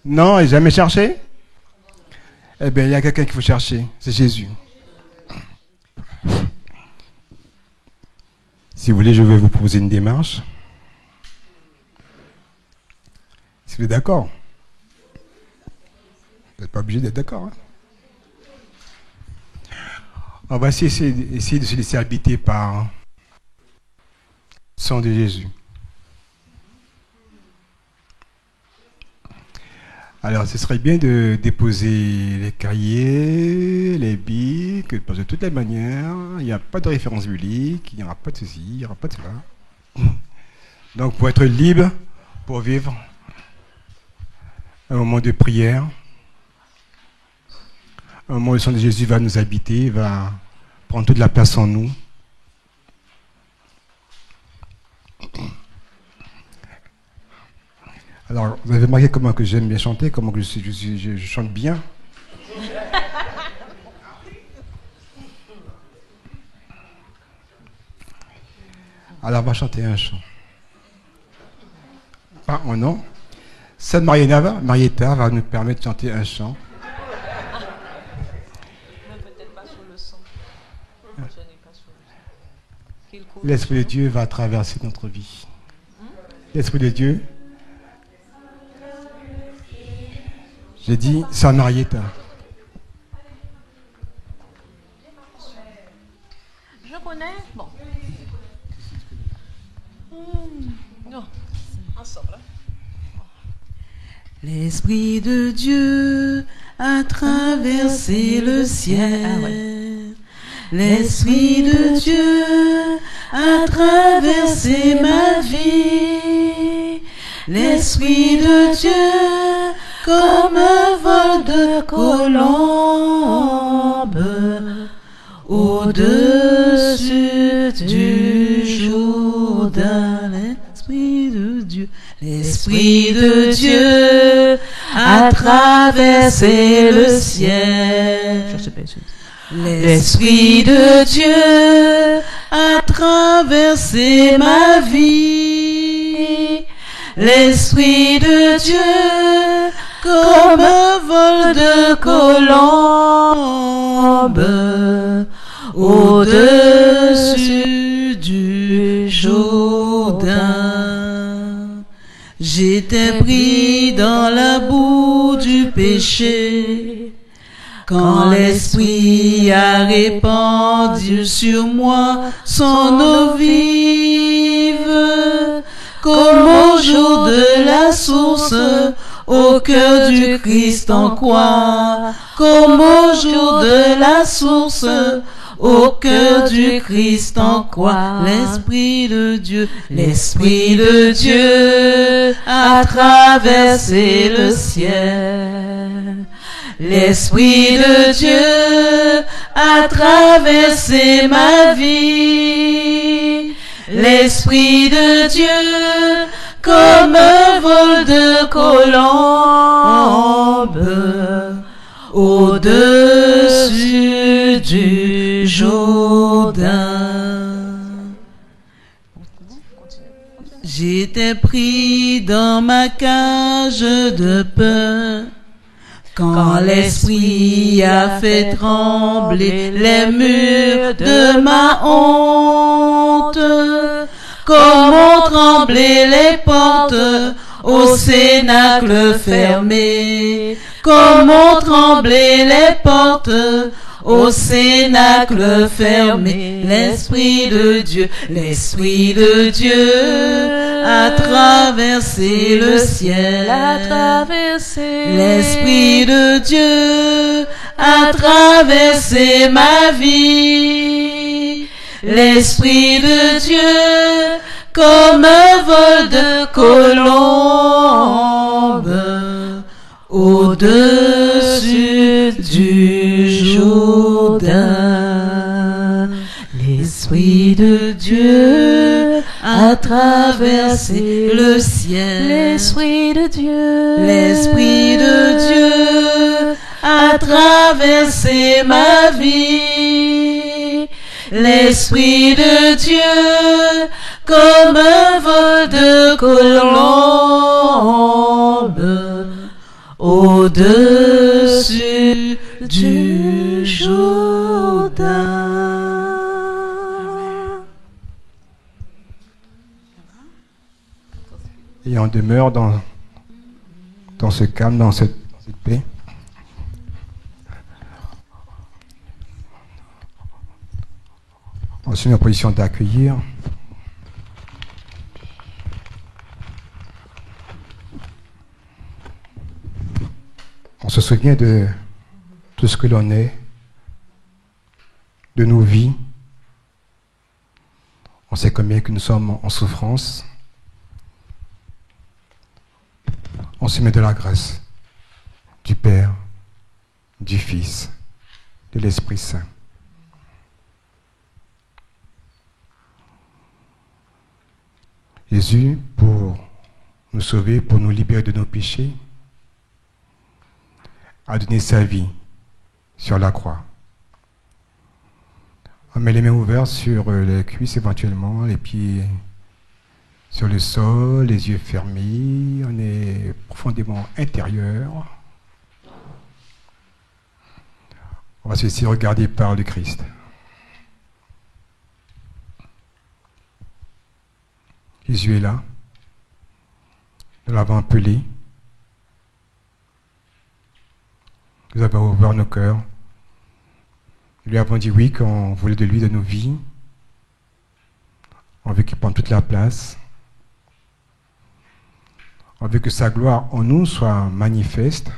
[SPEAKER 3] Non, et jamais cherché? Eh bien, il y a quelqu'un qu'il faut chercher, c'est Jésus. Si vous voulez, je vais vous proposer une démarche. Si vous êtes d'accord. Vous n'êtes pas obligé d'être d'accord. Hein? On va essayer de se laisser habiter par le sang de Jésus. Alors, ce serait bien de déposer les cahiers, les bics, parce que de toutes les manières, il n'y a pas de référence biblique, il n'y aura pas de ceci, il n'y aura pas de cela. Donc, pour être libre, pour vivre un moment de prière, un moment où le sang de Jésus va nous habiter, va prendre toute la place en nous. Alors, vous avez remarqué comment que j'aime bien chanter, comment que je chante bien. Alors, on va chanter un chant. Pas un nom. Sainte Marietta va nous permettre de chanter un chant.
[SPEAKER 1] Peut-être pas sur le son.
[SPEAKER 3] L'Esprit de Dieu va traverser notre vie. L'Esprit de Dieu. J'ai dit Sainte Marietta.
[SPEAKER 1] Je connais. Bon. Non. Ensemble.
[SPEAKER 4] L'Esprit de Dieu a traversé le ciel.
[SPEAKER 1] Ah ouais.
[SPEAKER 4] L'Esprit de Dieu a traversé ma vie. L'Esprit de Dieu, comme un vol de colombe, au-dessus du Jourdain. L'Esprit de Dieu, L'Esprit de Dieu a traversé le ciel. L'Esprit de Dieu a traversé ma vie. L'Esprit de Dieu, comme un vol de colombe, au-dessus du Jourdain. J'étais pris dans la boue du péché, quand l'Esprit a répandu sur moi son eau vive, comme au jour de la source, au cœur du Christ en croix, comme au jour de la source, au cœur du Christ en croix. L'Esprit de Dieu a traversé le ciel. L'Esprit de Dieu a traversé ma vie. L'Esprit de Dieu, comme un vol de colombe, au-dessus du Jourdain. J'étais pris dans ma cage de peur, quand l'Esprit a fait trembler les murs de ma honte, comme ont tremblé les portes au cénacle fermé, comme ont tremblé les portes au cénacle fermé. L'Esprit de Dieu a traversé le ciel, l'Esprit de Dieu a traversé ma vie. L'Esprit de Dieu, comme un vol de colombe, au-dessus du Jourdain. L'Esprit de Dieu a traversé le ciel.
[SPEAKER 1] L'Esprit de Dieu
[SPEAKER 4] a traversé ma vie. L'Esprit de Dieu, comme un vol de colombe, au-dessus du Jourdain.
[SPEAKER 2] Et on demeure dans ce calme, dans cette paix. On se met en position d'accueillir. On se souvient de tout ce que l'on est, de nos vies. On sait combien que nous sommes en souffrance. On se met de la grâce du Père, du Fils, de l'Esprit Saint. Jésus, pour nous sauver, pour nous libérer de nos péchés, a donné sa vie sur la croix. On met les mains ouvertes sur les cuisses éventuellement, les pieds sur le sol, les yeux fermés. On est profondément intérieur. On va se laisser regarder par le Christ. Jésus est là. Nous l'avons appelé. Nous avons ouvert nos cœurs. Nous lui avons dit oui qu'on voulait de lui, de nos vies. On veut qu'il prenne toute la place. On veut que sa gloire en nous soit manifeste.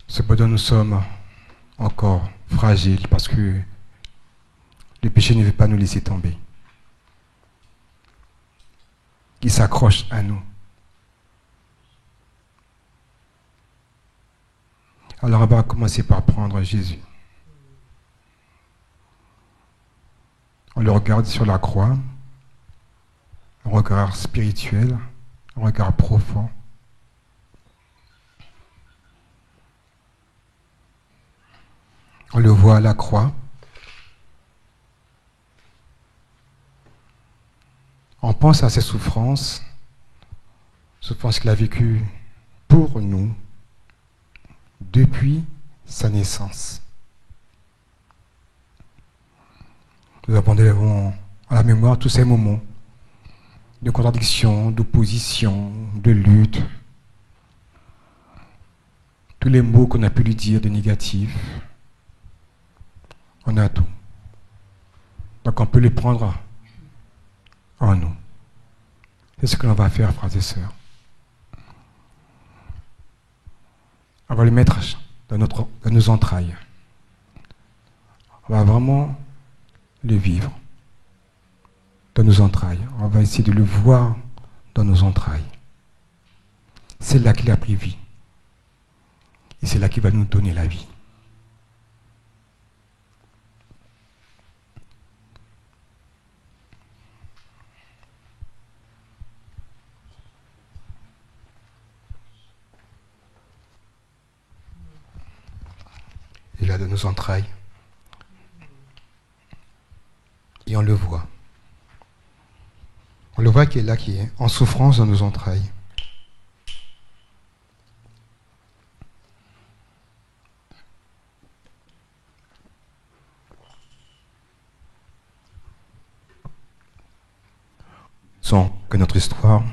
[SPEAKER 2] Cependant, nous sommes encore fragiles parce que le péché ne veut pas nous laisser tomber. Il s'accroche à nous. Alors on va commencer par prendre Jésus. On le regarde sur la croix. un regard spirituel, un regard profond. On le voit à la croix. On pense à ses souffrances qu'il a vécues pour nous depuis sa naissance. Nous avons à la mémoire tous ces moments de contradiction, d'opposition, de lutte, tous les mots qu'on a pu lui dire de négatifs. On a tout. Donc on peut les prendre en nous. C'est ce que l'on va faire, frères et sœurs. On va le mettre dans nos entrailles. On va vraiment le vivre dans nos entrailles. On va essayer de le voir dans nos entrailles. C'est là qu'il a pris vie. Et c'est là qu'il va nous donner la vie. Il est là dans nos entrailles. Et on le voit. On le voit qu'il est là, qui est en souffrance dans nos entrailles. Sans que notre histoire,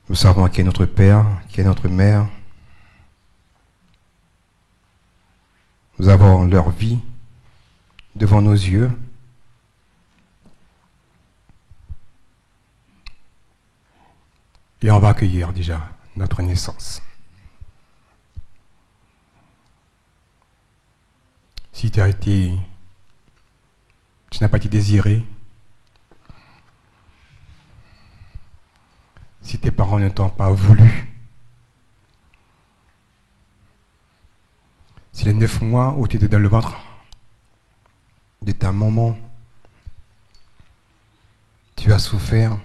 [SPEAKER 2] nous savons qui est notre Père, qui est notre Mère. Nous avons leur vie devant nos yeux. Et on va accueillir déjà notre naissance. Si tu n'as pas été désiré, si tes parents ne t'ont pas voulu, si les 9 mois où tu étais dans le ventre de ta maman, tu as souffert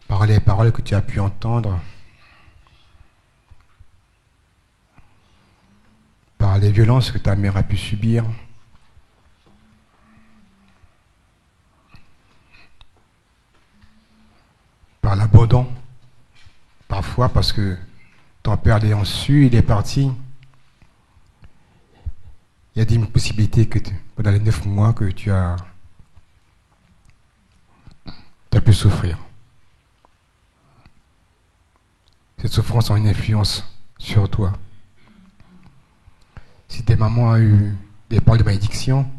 [SPEAKER 2] par les paroles que tu as pu entendre, par les violences que ta mère a pu subir, par l'abandon, parfois parce que ton père l'ayant su, il est parti. Il y a des possibilités que pendant les 9 mois que tu as pu souffrir. Cette souffrance a une influence sur toi. Si tes mamans ont eu des paroles de malédiction,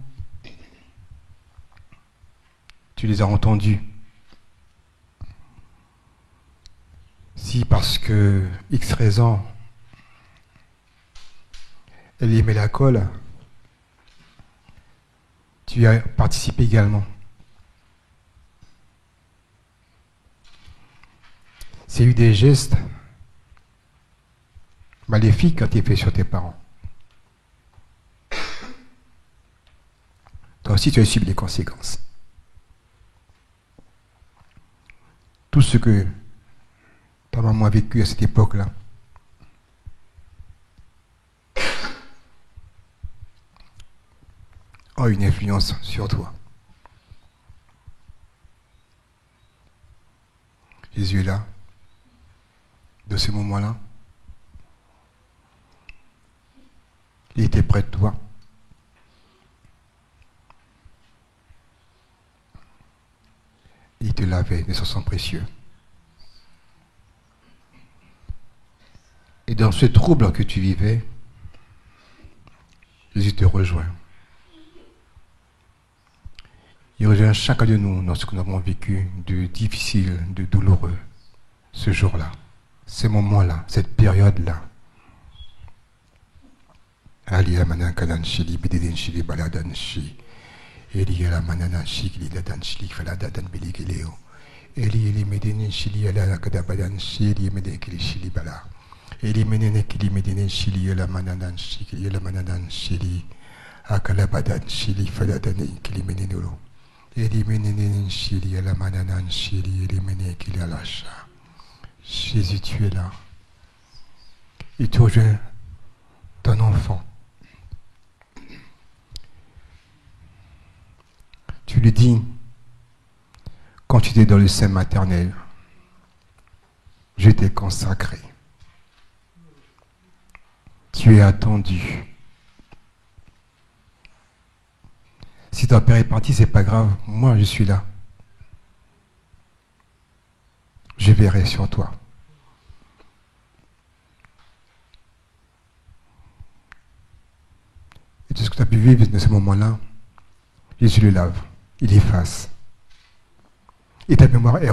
[SPEAKER 2] tu les as entendues. Si parce que X raison, elle aimait la colle, tu as participé également. C'est eu des gestes maléfiques quand tu es fait sur tes parents. Toi aussi, tu as subi les conséquences. Tout ce que ta maman a vécu à cette époque-là, a une influence sur toi. Jésus est là, de ce moment-là. Il était près de toi. Il te lavait de son sang précieux. Et dans ce trouble que tu vivais, Jésus te rejoint. Il rejoint chacun de nous dans ce que nous avons vécu de difficile, de douloureux, ce jour-là, ce moment-là, cette période-là. Ali la manan kanan shili bidin shili baladan shi. Eli la manana shili ladan shili faladadan biligileo. Eli medinin shili la kadabadan shili medekili shili bala. Eli menene kili medinin shili la mananan shili la mananan shili akalabadan shili faladan kili menenolo. Jésus, tu es là. Et tu rejoins ton enfant. Tu lui dis, quand tu étais dans le sein maternel, je t'ai consacré. Tu es attendu. Si ton père est parti, c'est pas grave. Moi, je suis là. Je verrai sur toi. Et tout ce que tu as pu vivre dans ce moment-là, Jésus le lave, il efface. Et ta mémoire est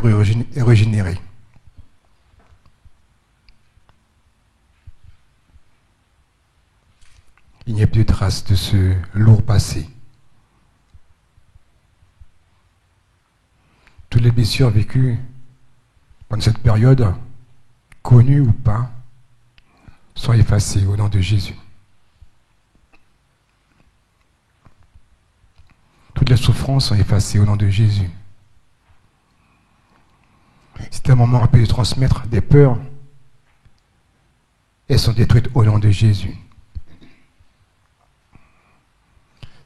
[SPEAKER 2] régénérée. Il n'y a plus de traces de ce lourd passé. Toutes les blessures vécues pendant cette période, connues ou pas, sont effacées au nom de Jésus. Toutes les souffrances sont effacées au nom de Jésus. C'est un moment rapide de transmettre des peurs. Elles sont détruites au nom de Jésus.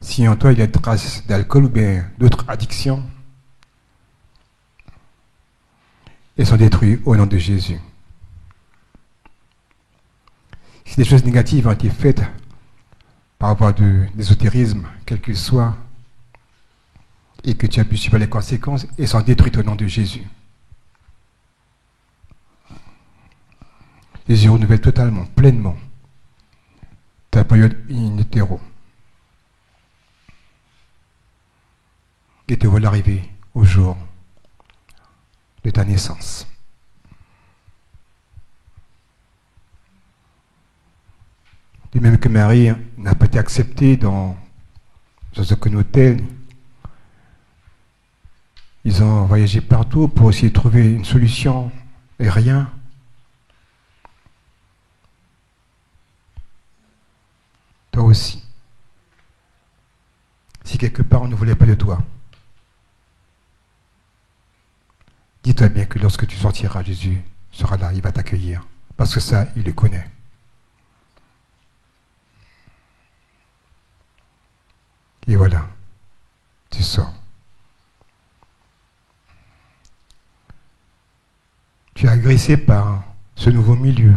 [SPEAKER 2] Si en toi il y a des traces d'alcool ou bien d'autres addictions, elles sont détruites au nom de Jésus. Si des choses négatives ont été faites par rapport à l'ésotérisme, quel qu'il soit, et que tu as pu subir les conséquences, elles sont détruites au nom de Jésus. Jésus renouvelle totalement, pleinement ta période in utero. Et te voilà arriver au jour de ta naissance. De même que Marie n'a pas été acceptée dans aucun hôtel, ils ont voyagé partout pour essayer de trouver une solution et rien. Toi aussi. Si quelque part on ne voulait pas de toi, dis-toi bien que lorsque tu sortiras, Jésus sera là, il va t'accueillir. Parce que ça, il le connaît. Et voilà, tu sors. Tu es agressé par ce nouveau milieu.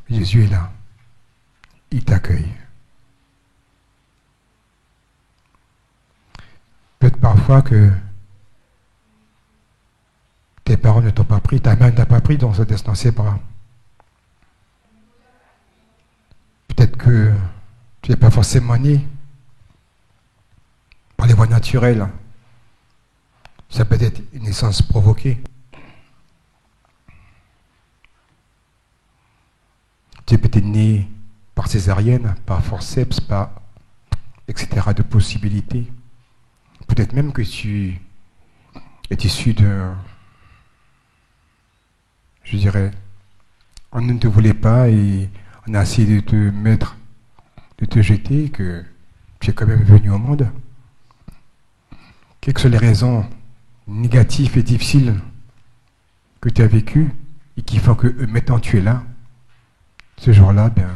[SPEAKER 2] Jésus est là. Il t'accueille. Peut-être parfois que tes parents ne t'ont pas pris, ta mère ne t'a pas pris dans ses bras. Peut-être que tu n'es pas forcément né par les voies naturelles. Ça peut être une naissance provoquée. Tu es peut-être né par césarienne, par forceps, par etc. de possibilités. Peut-être même que tu es issu de, je dirais, on ne te voulait pas et on a essayé de te mettre, de te jeter, que tu es quand même venu au monde. Quelles que soient les raisons négatives et difficiles que tu as vécues et qui font que maintenant tu es là, ce jour-là, bien,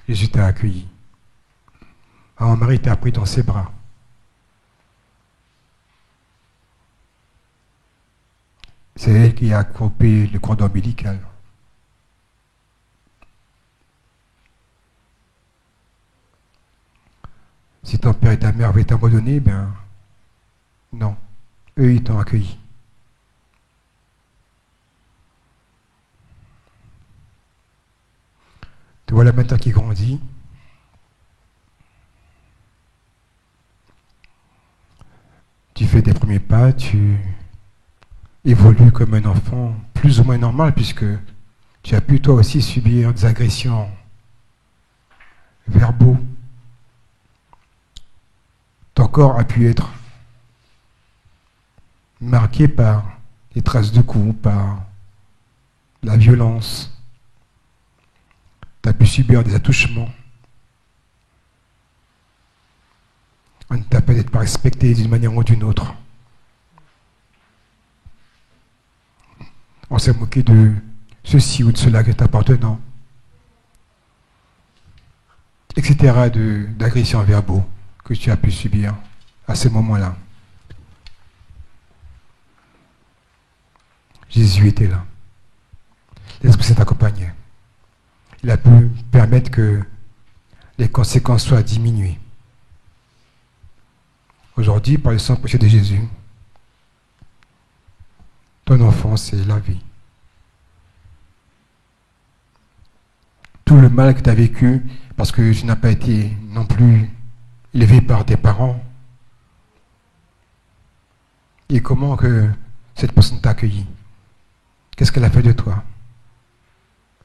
[SPEAKER 2] Jésus t'a accueilli. Alors Marie t'a pris dans ses bras. C'est elle qui a coupé le cordon ombilical. Si ton père et ta mère avaient t'abandonné, ben non. Eux, ils t'ont accueilli. Te voilà maintenant qui grandit. Tu fais des premiers pas, tu évolues comme un enfant plus ou moins normal puisque tu as pu toi aussi subir des agressions verbaux. Ton corps a pu être marqué par des traces de coups, par la violence. Tu as pu subir des attouchements.
[SPEAKER 3] On ne t'a peut-être pas respecté d'une manière ou d'une autre. On s'est moqué de ceci ou de cela qui est appartenant, etc. d'agressions verbaux que tu as pu subir à ce moment-là. Jésus était là. L'Esprit Saint t'accompagnait. Il a pu permettre que les conséquences soient diminuées. Aujourd'hui, par le sang précieux de Jésus, ton enfance est lavée. Tout le mal que tu as vécu, parce que tu n'as pas été non plus élevé par tes parents, et comment que cette personne t'a accueilli? Qu'est-ce qu'elle a fait de toi?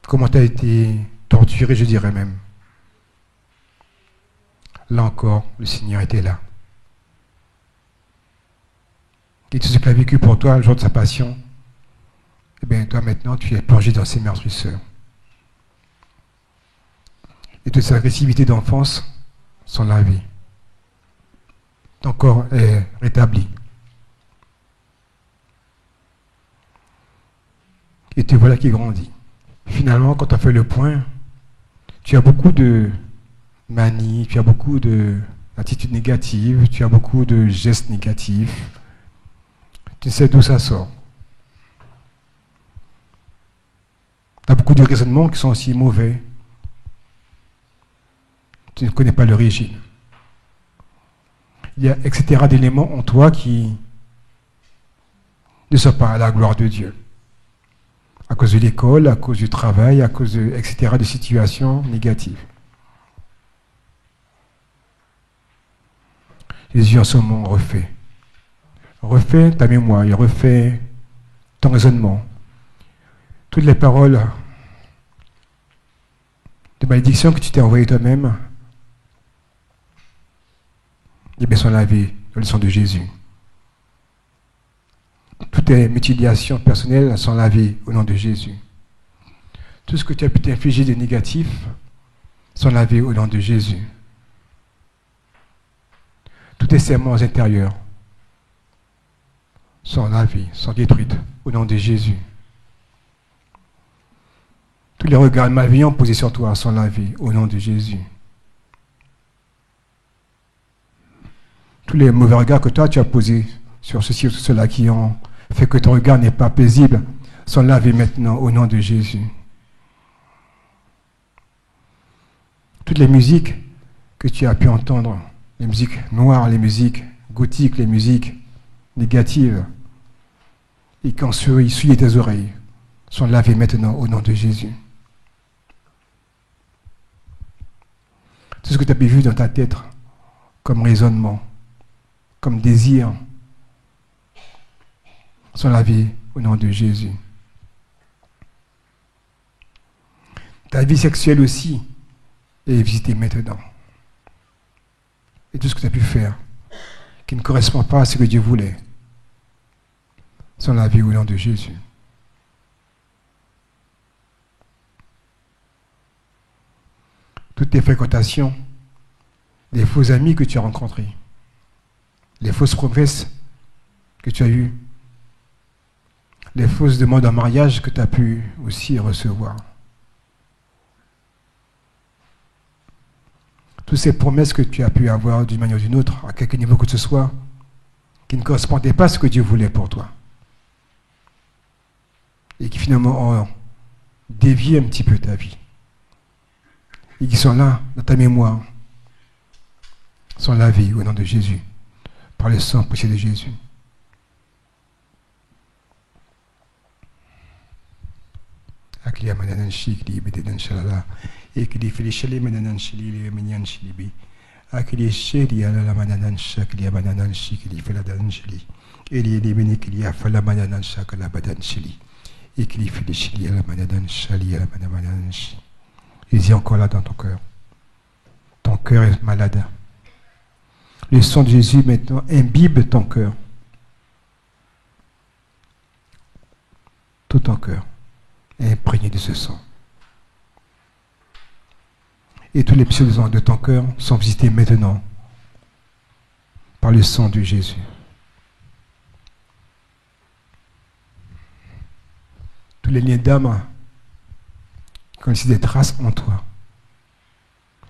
[SPEAKER 3] Comment tu as été torturé, je dirais même. Là encore, le Seigneur était là. Et tout ce qu'il a vécu pour toi, le jour de sa passion, eh bien, toi maintenant, tu es plongé dans ses meurtrisseurs. Et toute cette agressivité d'enfance sont lavées. Ton corps est rétabli. Et te voilà qui grandit. Finalement, quand tu as fait le point, tu as beaucoup de manies, tu as beaucoup d'attitudes négatives, tu as beaucoup de gestes négatifs. Tu sais d'où ça sort. Tu as beaucoup de raisonnements qui sont aussi mauvais. Tu ne connais pas l'origine. Il y a etc. d'éléments en toi qui ne sont pas à la gloire de Dieu. À cause de l'école, à cause du travail, à cause de etc. de situations négatives. Jésus en ce moment refait. Refais ta mémoire, il refait ton raisonnement. Toutes les paroles de malédiction que tu t'es envoyées toi-même, eh bien, sont lavées dans le sang de Jésus. Toutes tes mutilations personnelles sont lavées au nom de Jésus. Tout ce que tu as pu t'infliger de négatif sont lavés au nom de Jésus. Tous tes serments intérieurs sont lavés, sont détruites au nom de Jésus. Tous les regards malveillants posés sur toi sont lavés au nom de Jésus. Tous les mauvais regards que toi tu as posés sur ceci ou cela qui ont fait que ton regard n'est pas paisible sont lavés maintenant au nom de Jésus. Toutes les musiques que tu as pu entendre, les musiques noires, les musiques gothiques, les musiques négatives, et qui ont essuyé tes oreilles, sont lavées maintenant au nom de Jésus. Tout ce que tu as pu vivre dans ta tête comme raisonnement, comme désir, sont lavés au nom de Jésus. Ta vie sexuelle aussi est visitée maintenant. Et tout ce que tu as pu faire qui ne correspond pas à ce que Dieu voulait sont lavés au nom de Jésus. Toutes tes fréquentations, les faux amis que tu as rencontrés, les fausses promesses que tu as eues, les fausses demandes en mariage que tu as pu aussi recevoir. Toutes ces promesses que tu as pu avoir d'une manière ou d'une autre, à quelque niveau que ce soit, qui ne correspondaient pas à ce que Dieu voulait pour toi. Et qui finalement ont dévié un petit peu ta vie. Et qui sont là, dans ta mémoire, sont lavés au nom de Jésus, par le sang précieux de Jésus. Aklia mananan shikli bededan shalala ekli filishali mananan shili menyan shilibi akli sheli ala mananan shakli mananan shikli filadan shili eli benikli afala mananan shakala badan shili ekli filishali ala mananan shali ala mananan shi. Il est encore là dans ton cœur. Ton cœur est malade. Le sang de Jésus maintenant imbibe ton cœur. Tout ton cœur est imprégné de ce sang. Et tous les psaumes de ton cœur sont visités maintenant par le sang de Jésus. Tous les liens d'âme, comme si des traces en toi,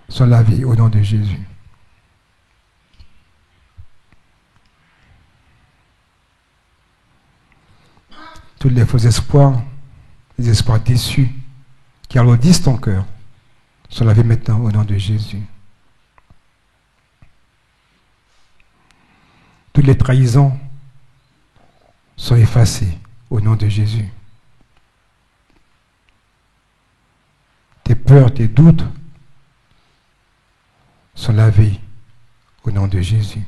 [SPEAKER 3] sont lavés au nom de Jésus. Tous les faux espoirs, les espoirs déçus qui alourdissent ton cœur, sont lavés maintenant au nom de Jésus. Toutes les trahisons sont effacées au nom de Jésus. Tes peurs, tes doutes sont lavés au nom de Jésus.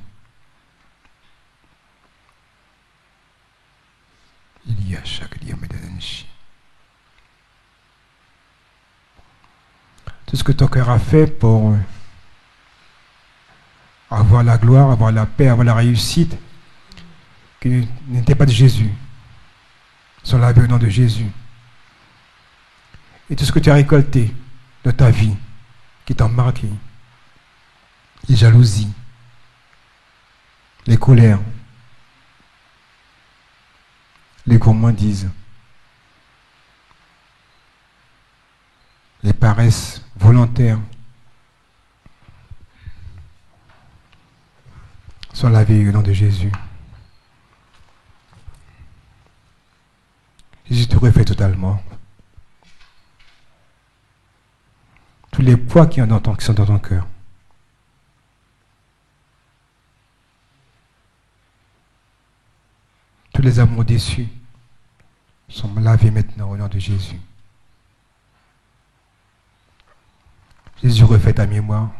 [SPEAKER 3] Il y a chaque dia. Tout ce que ton cœur a fait pour avoir la gloire, avoir la paix, avoir la réussite, qui n'était pas de Jésus, sont lavés au nom de Jésus. Et tout ce que tu as récolté de ta vie, qui t'a marqué, les jalousies, les colères, les gourmandises, les paresses volontaires, sont lavés au nom de Jésus. Jésus te refait totalement. Tous les poids qui sont dans ton cœur. Tous les amours déçus sont lavés maintenant au nom de Jésus. Jésus refait ta mémoire.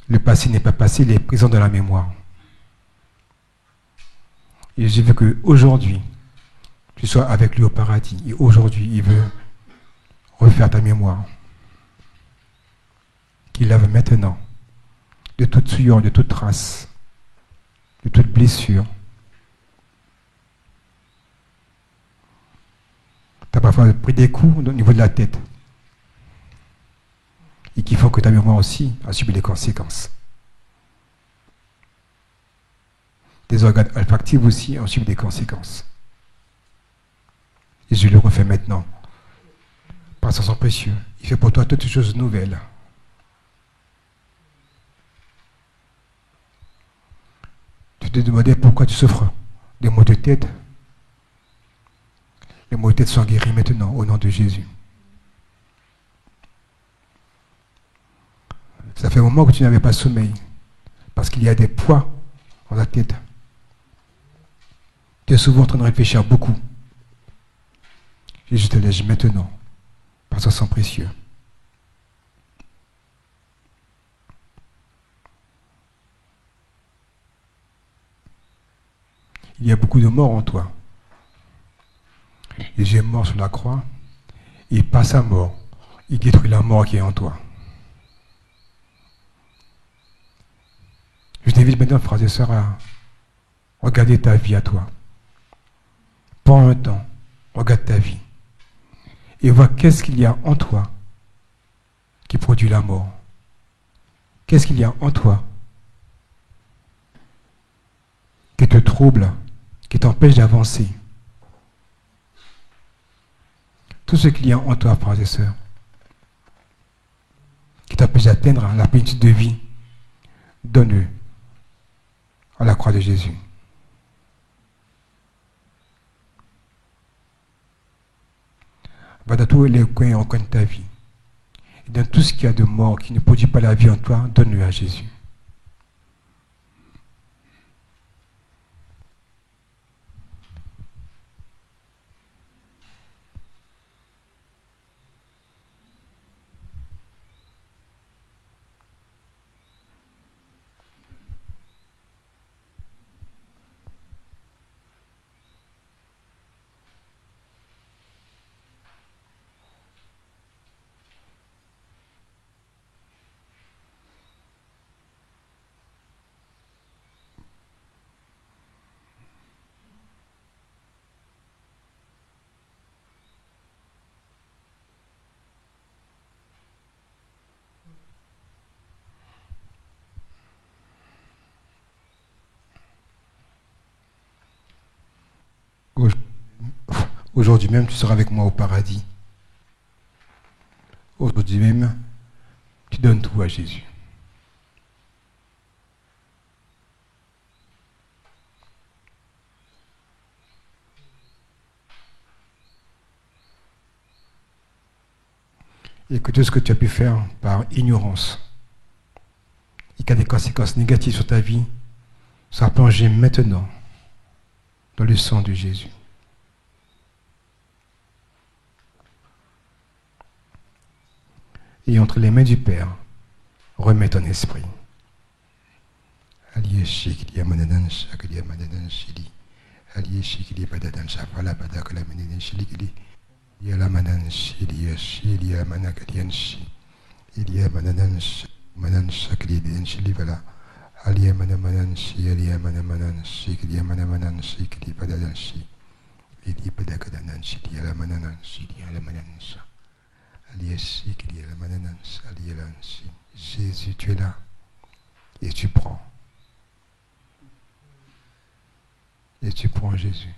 [SPEAKER 3] Le passé n'est pas passé, il est présent dans la mémoire. Et Jésus veut qu'aujourd'hui, tu sois avec lui au paradis. Et aujourd'hui, il veut refaire ta mémoire. Qu'il lave maintenant de toute souillure, de toute trace, de toute blessure. Tu as parfois pris des coups au niveau de la tête. Et qui font que ta mémoire aussi a subi les conséquences. Des organes olfactifs aussi ont subi des conséquences. Et je le refais maintenant. Par son sang précieux. Il fait pour toi toutes choses nouvelles. Tu te demandais pourquoi tu souffres des maux de tête. Les maux de tête sont guéris maintenant au nom de Jésus. Ça fait un moment que tu n'avais pas sommeil. Parce qu'il y a des poids dans la tête. Tu es souvent en train de réfléchir beaucoup. Et je te lèche maintenant par son sang précieux. Il y a beaucoup de morts en toi. Jésus est mort sur la croix. Il passe à mort. Il détruit la mort qui est en toi. Je t'invite maintenant, frères et sœurs, à regarder ta vie à toi. Prends un temps, regarde ta vie. Et vois qu'est-ce qu'il y a en toi qui produit la mort. Qu'est-ce qu'il y a en toi qui te trouble, qui t'empêche d'avancer. Tout ce qu'il y a en toi, frères et sœurs, qui t'empêche d'atteindre la plénitude de vie, donne-le à la croix de Jésus. Va dans tous les coins et recoins de ta vie. Et dans tout ce qu'il y a de mort qui ne produit pas la vie en toi, donne-le à Jésus. Aujourd'hui même, tu seras avec moi au paradis. Aujourd'hui même, tu donnes tout à Jésus. Et que tout ce que tu as pu faire par ignorance, et qu'il y a des conséquences négatives sur ta vie, soit plongé maintenant dans le sang de Jésus. Et entre les mains du Père, remets ton esprit. Jésus, tu es là et tu prends. Et tu prends Jésus.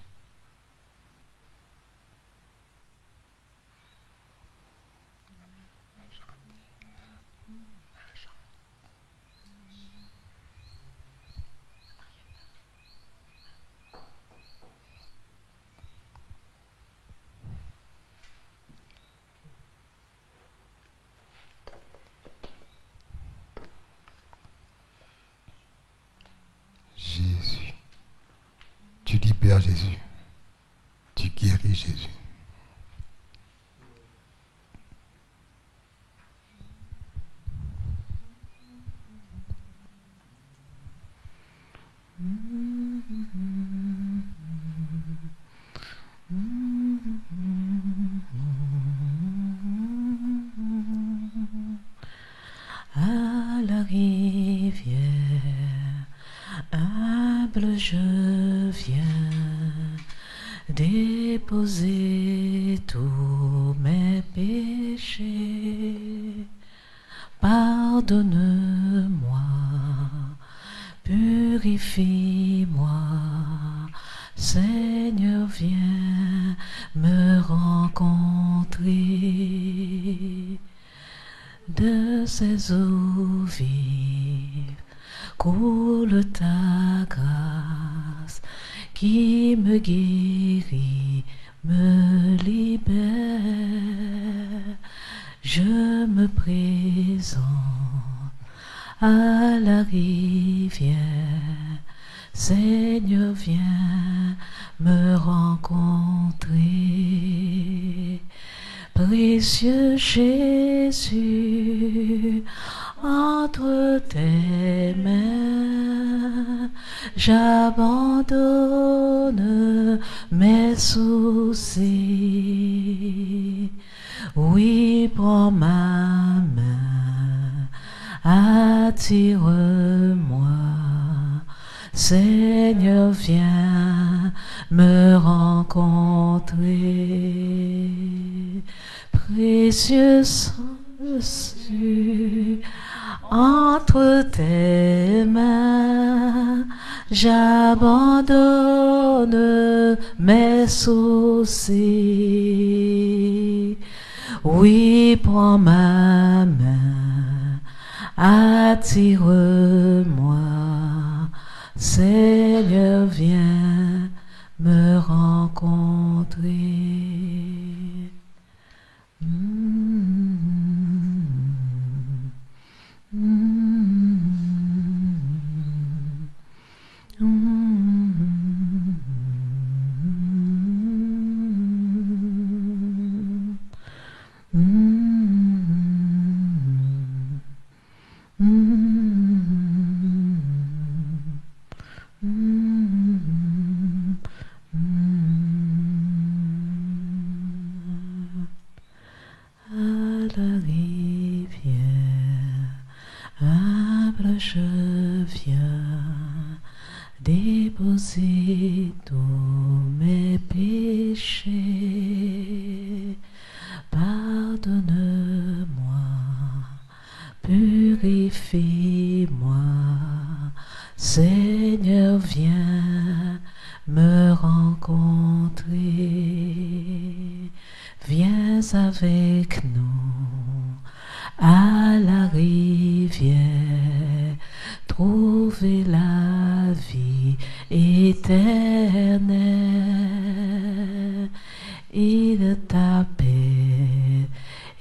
[SPEAKER 3] Jésus. Tu libères Jésus. Tu guéris Jésus.
[SPEAKER 1] À la rivière humble, je viens déposer tous mes péchés. Pardonne-moi, purifie-moi, Seigneur, viens me rencontrer. De ces eaux vives coule ta grâce qui me guérit, me libère. Je me présente à la rivière. Seigneur, viens me rencontrer. Précieux Jésus, entre tes mains, j'abandonne mes soucis. Oui, prends ma main, attire-moi. Seigneur, viens me rencontrer. Précieux sang Jésus, entre tes mains, j'abandonne mes soucis. Oui, prends ma main, attire-moi. Seigneur, viens me rencontrer. Je viens déposer tous mes péchés. Pardonne-moi, purifie-moi. Seigneur, viens me rencontrer. avec nous à la rivière, trouver la vie éternelle. Il t'appelle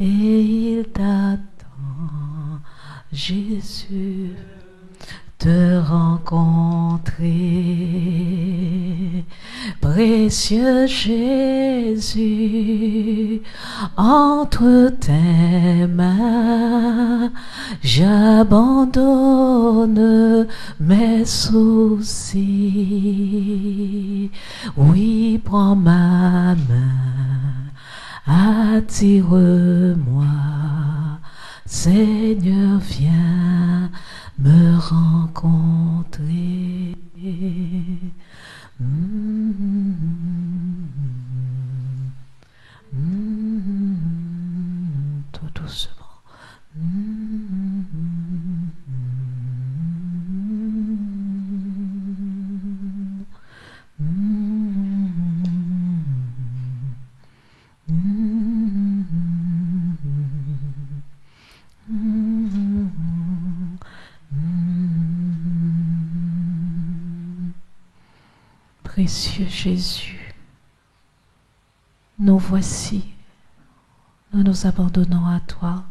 [SPEAKER 1] et il t'attend, Jésus, te rencontrer. Précieux Jésus, entre tes mains, j'abandonne mes soucis. Oui, prends ma main, attire-moi. Seigneur, viens me rencontrer. Tout doucement. Précieux Jésus, nous voici, nous nous abandonnons à toi.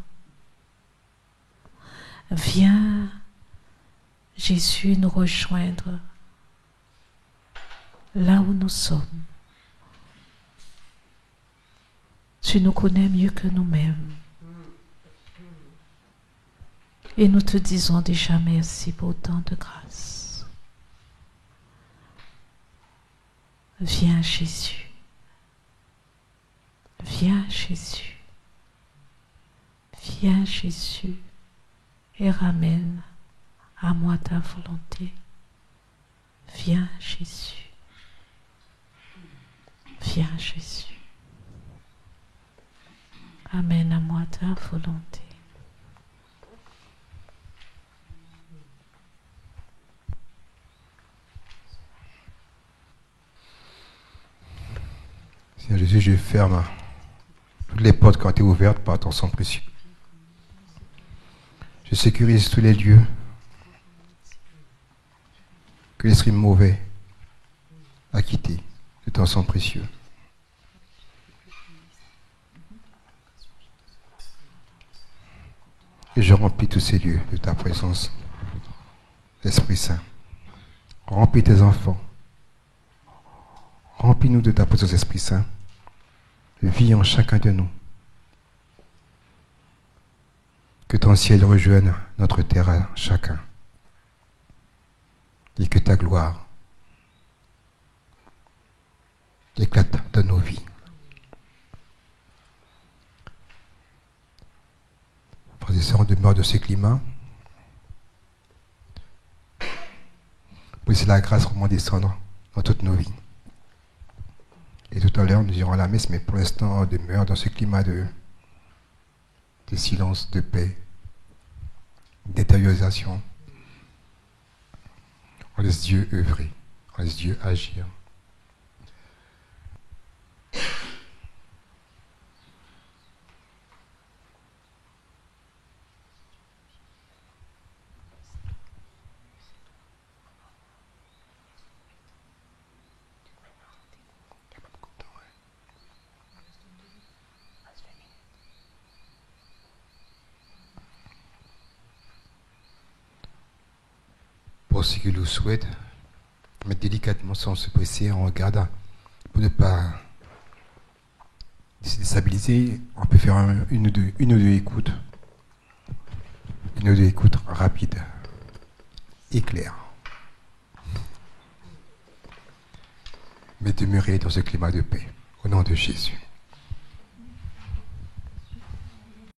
[SPEAKER 1] Viens, Jésus, nous rejoindre là où nous sommes. Tu nous connais mieux que nous-mêmes. Et nous te disons déjà merci pour tant de grâce. Viens Jésus, viens Jésus, viens Jésus et ramène à moi ta volonté. Viens Jésus, viens Jésus, amène à moi ta volonté.
[SPEAKER 2] Seigneur Jésus, je ferme toutes les portes qui ont été ouvertes par ton sang précieux. Je sécurise tous les lieux que l'esprit mauvais a quittés de ton sang précieux. Et je remplis tous ces lieux de ta présence, Esprit Saint. Remplis tes enfants. Remplis-nous de ta présence, Esprit Saint. Vis en chacun de nous. Que ton ciel rejoigne notre terre à chacun. Et que ta gloire éclate dans nos vies. Frères et sœurs, on demeure de ce climat. Pour laisser la grâce vraiment descendre dans toutes nos vies. Et tout à l'heure, nous irons à la messe, mais pour l'instant, on demeure dans ce climat de silence, de paix, d'intériorisation. On laisse Dieu œuvrer, on laisse Dieu agir. Pour ceux qui le souhaitent, mais délicatement sans se presser, en regardant pour ne pas se déstabiliser, on peut faire une ou deux écoutes. Une ou deux écoutes rapides et claires. Mais demeurer dans ce climat de paix, au nom de Jésus.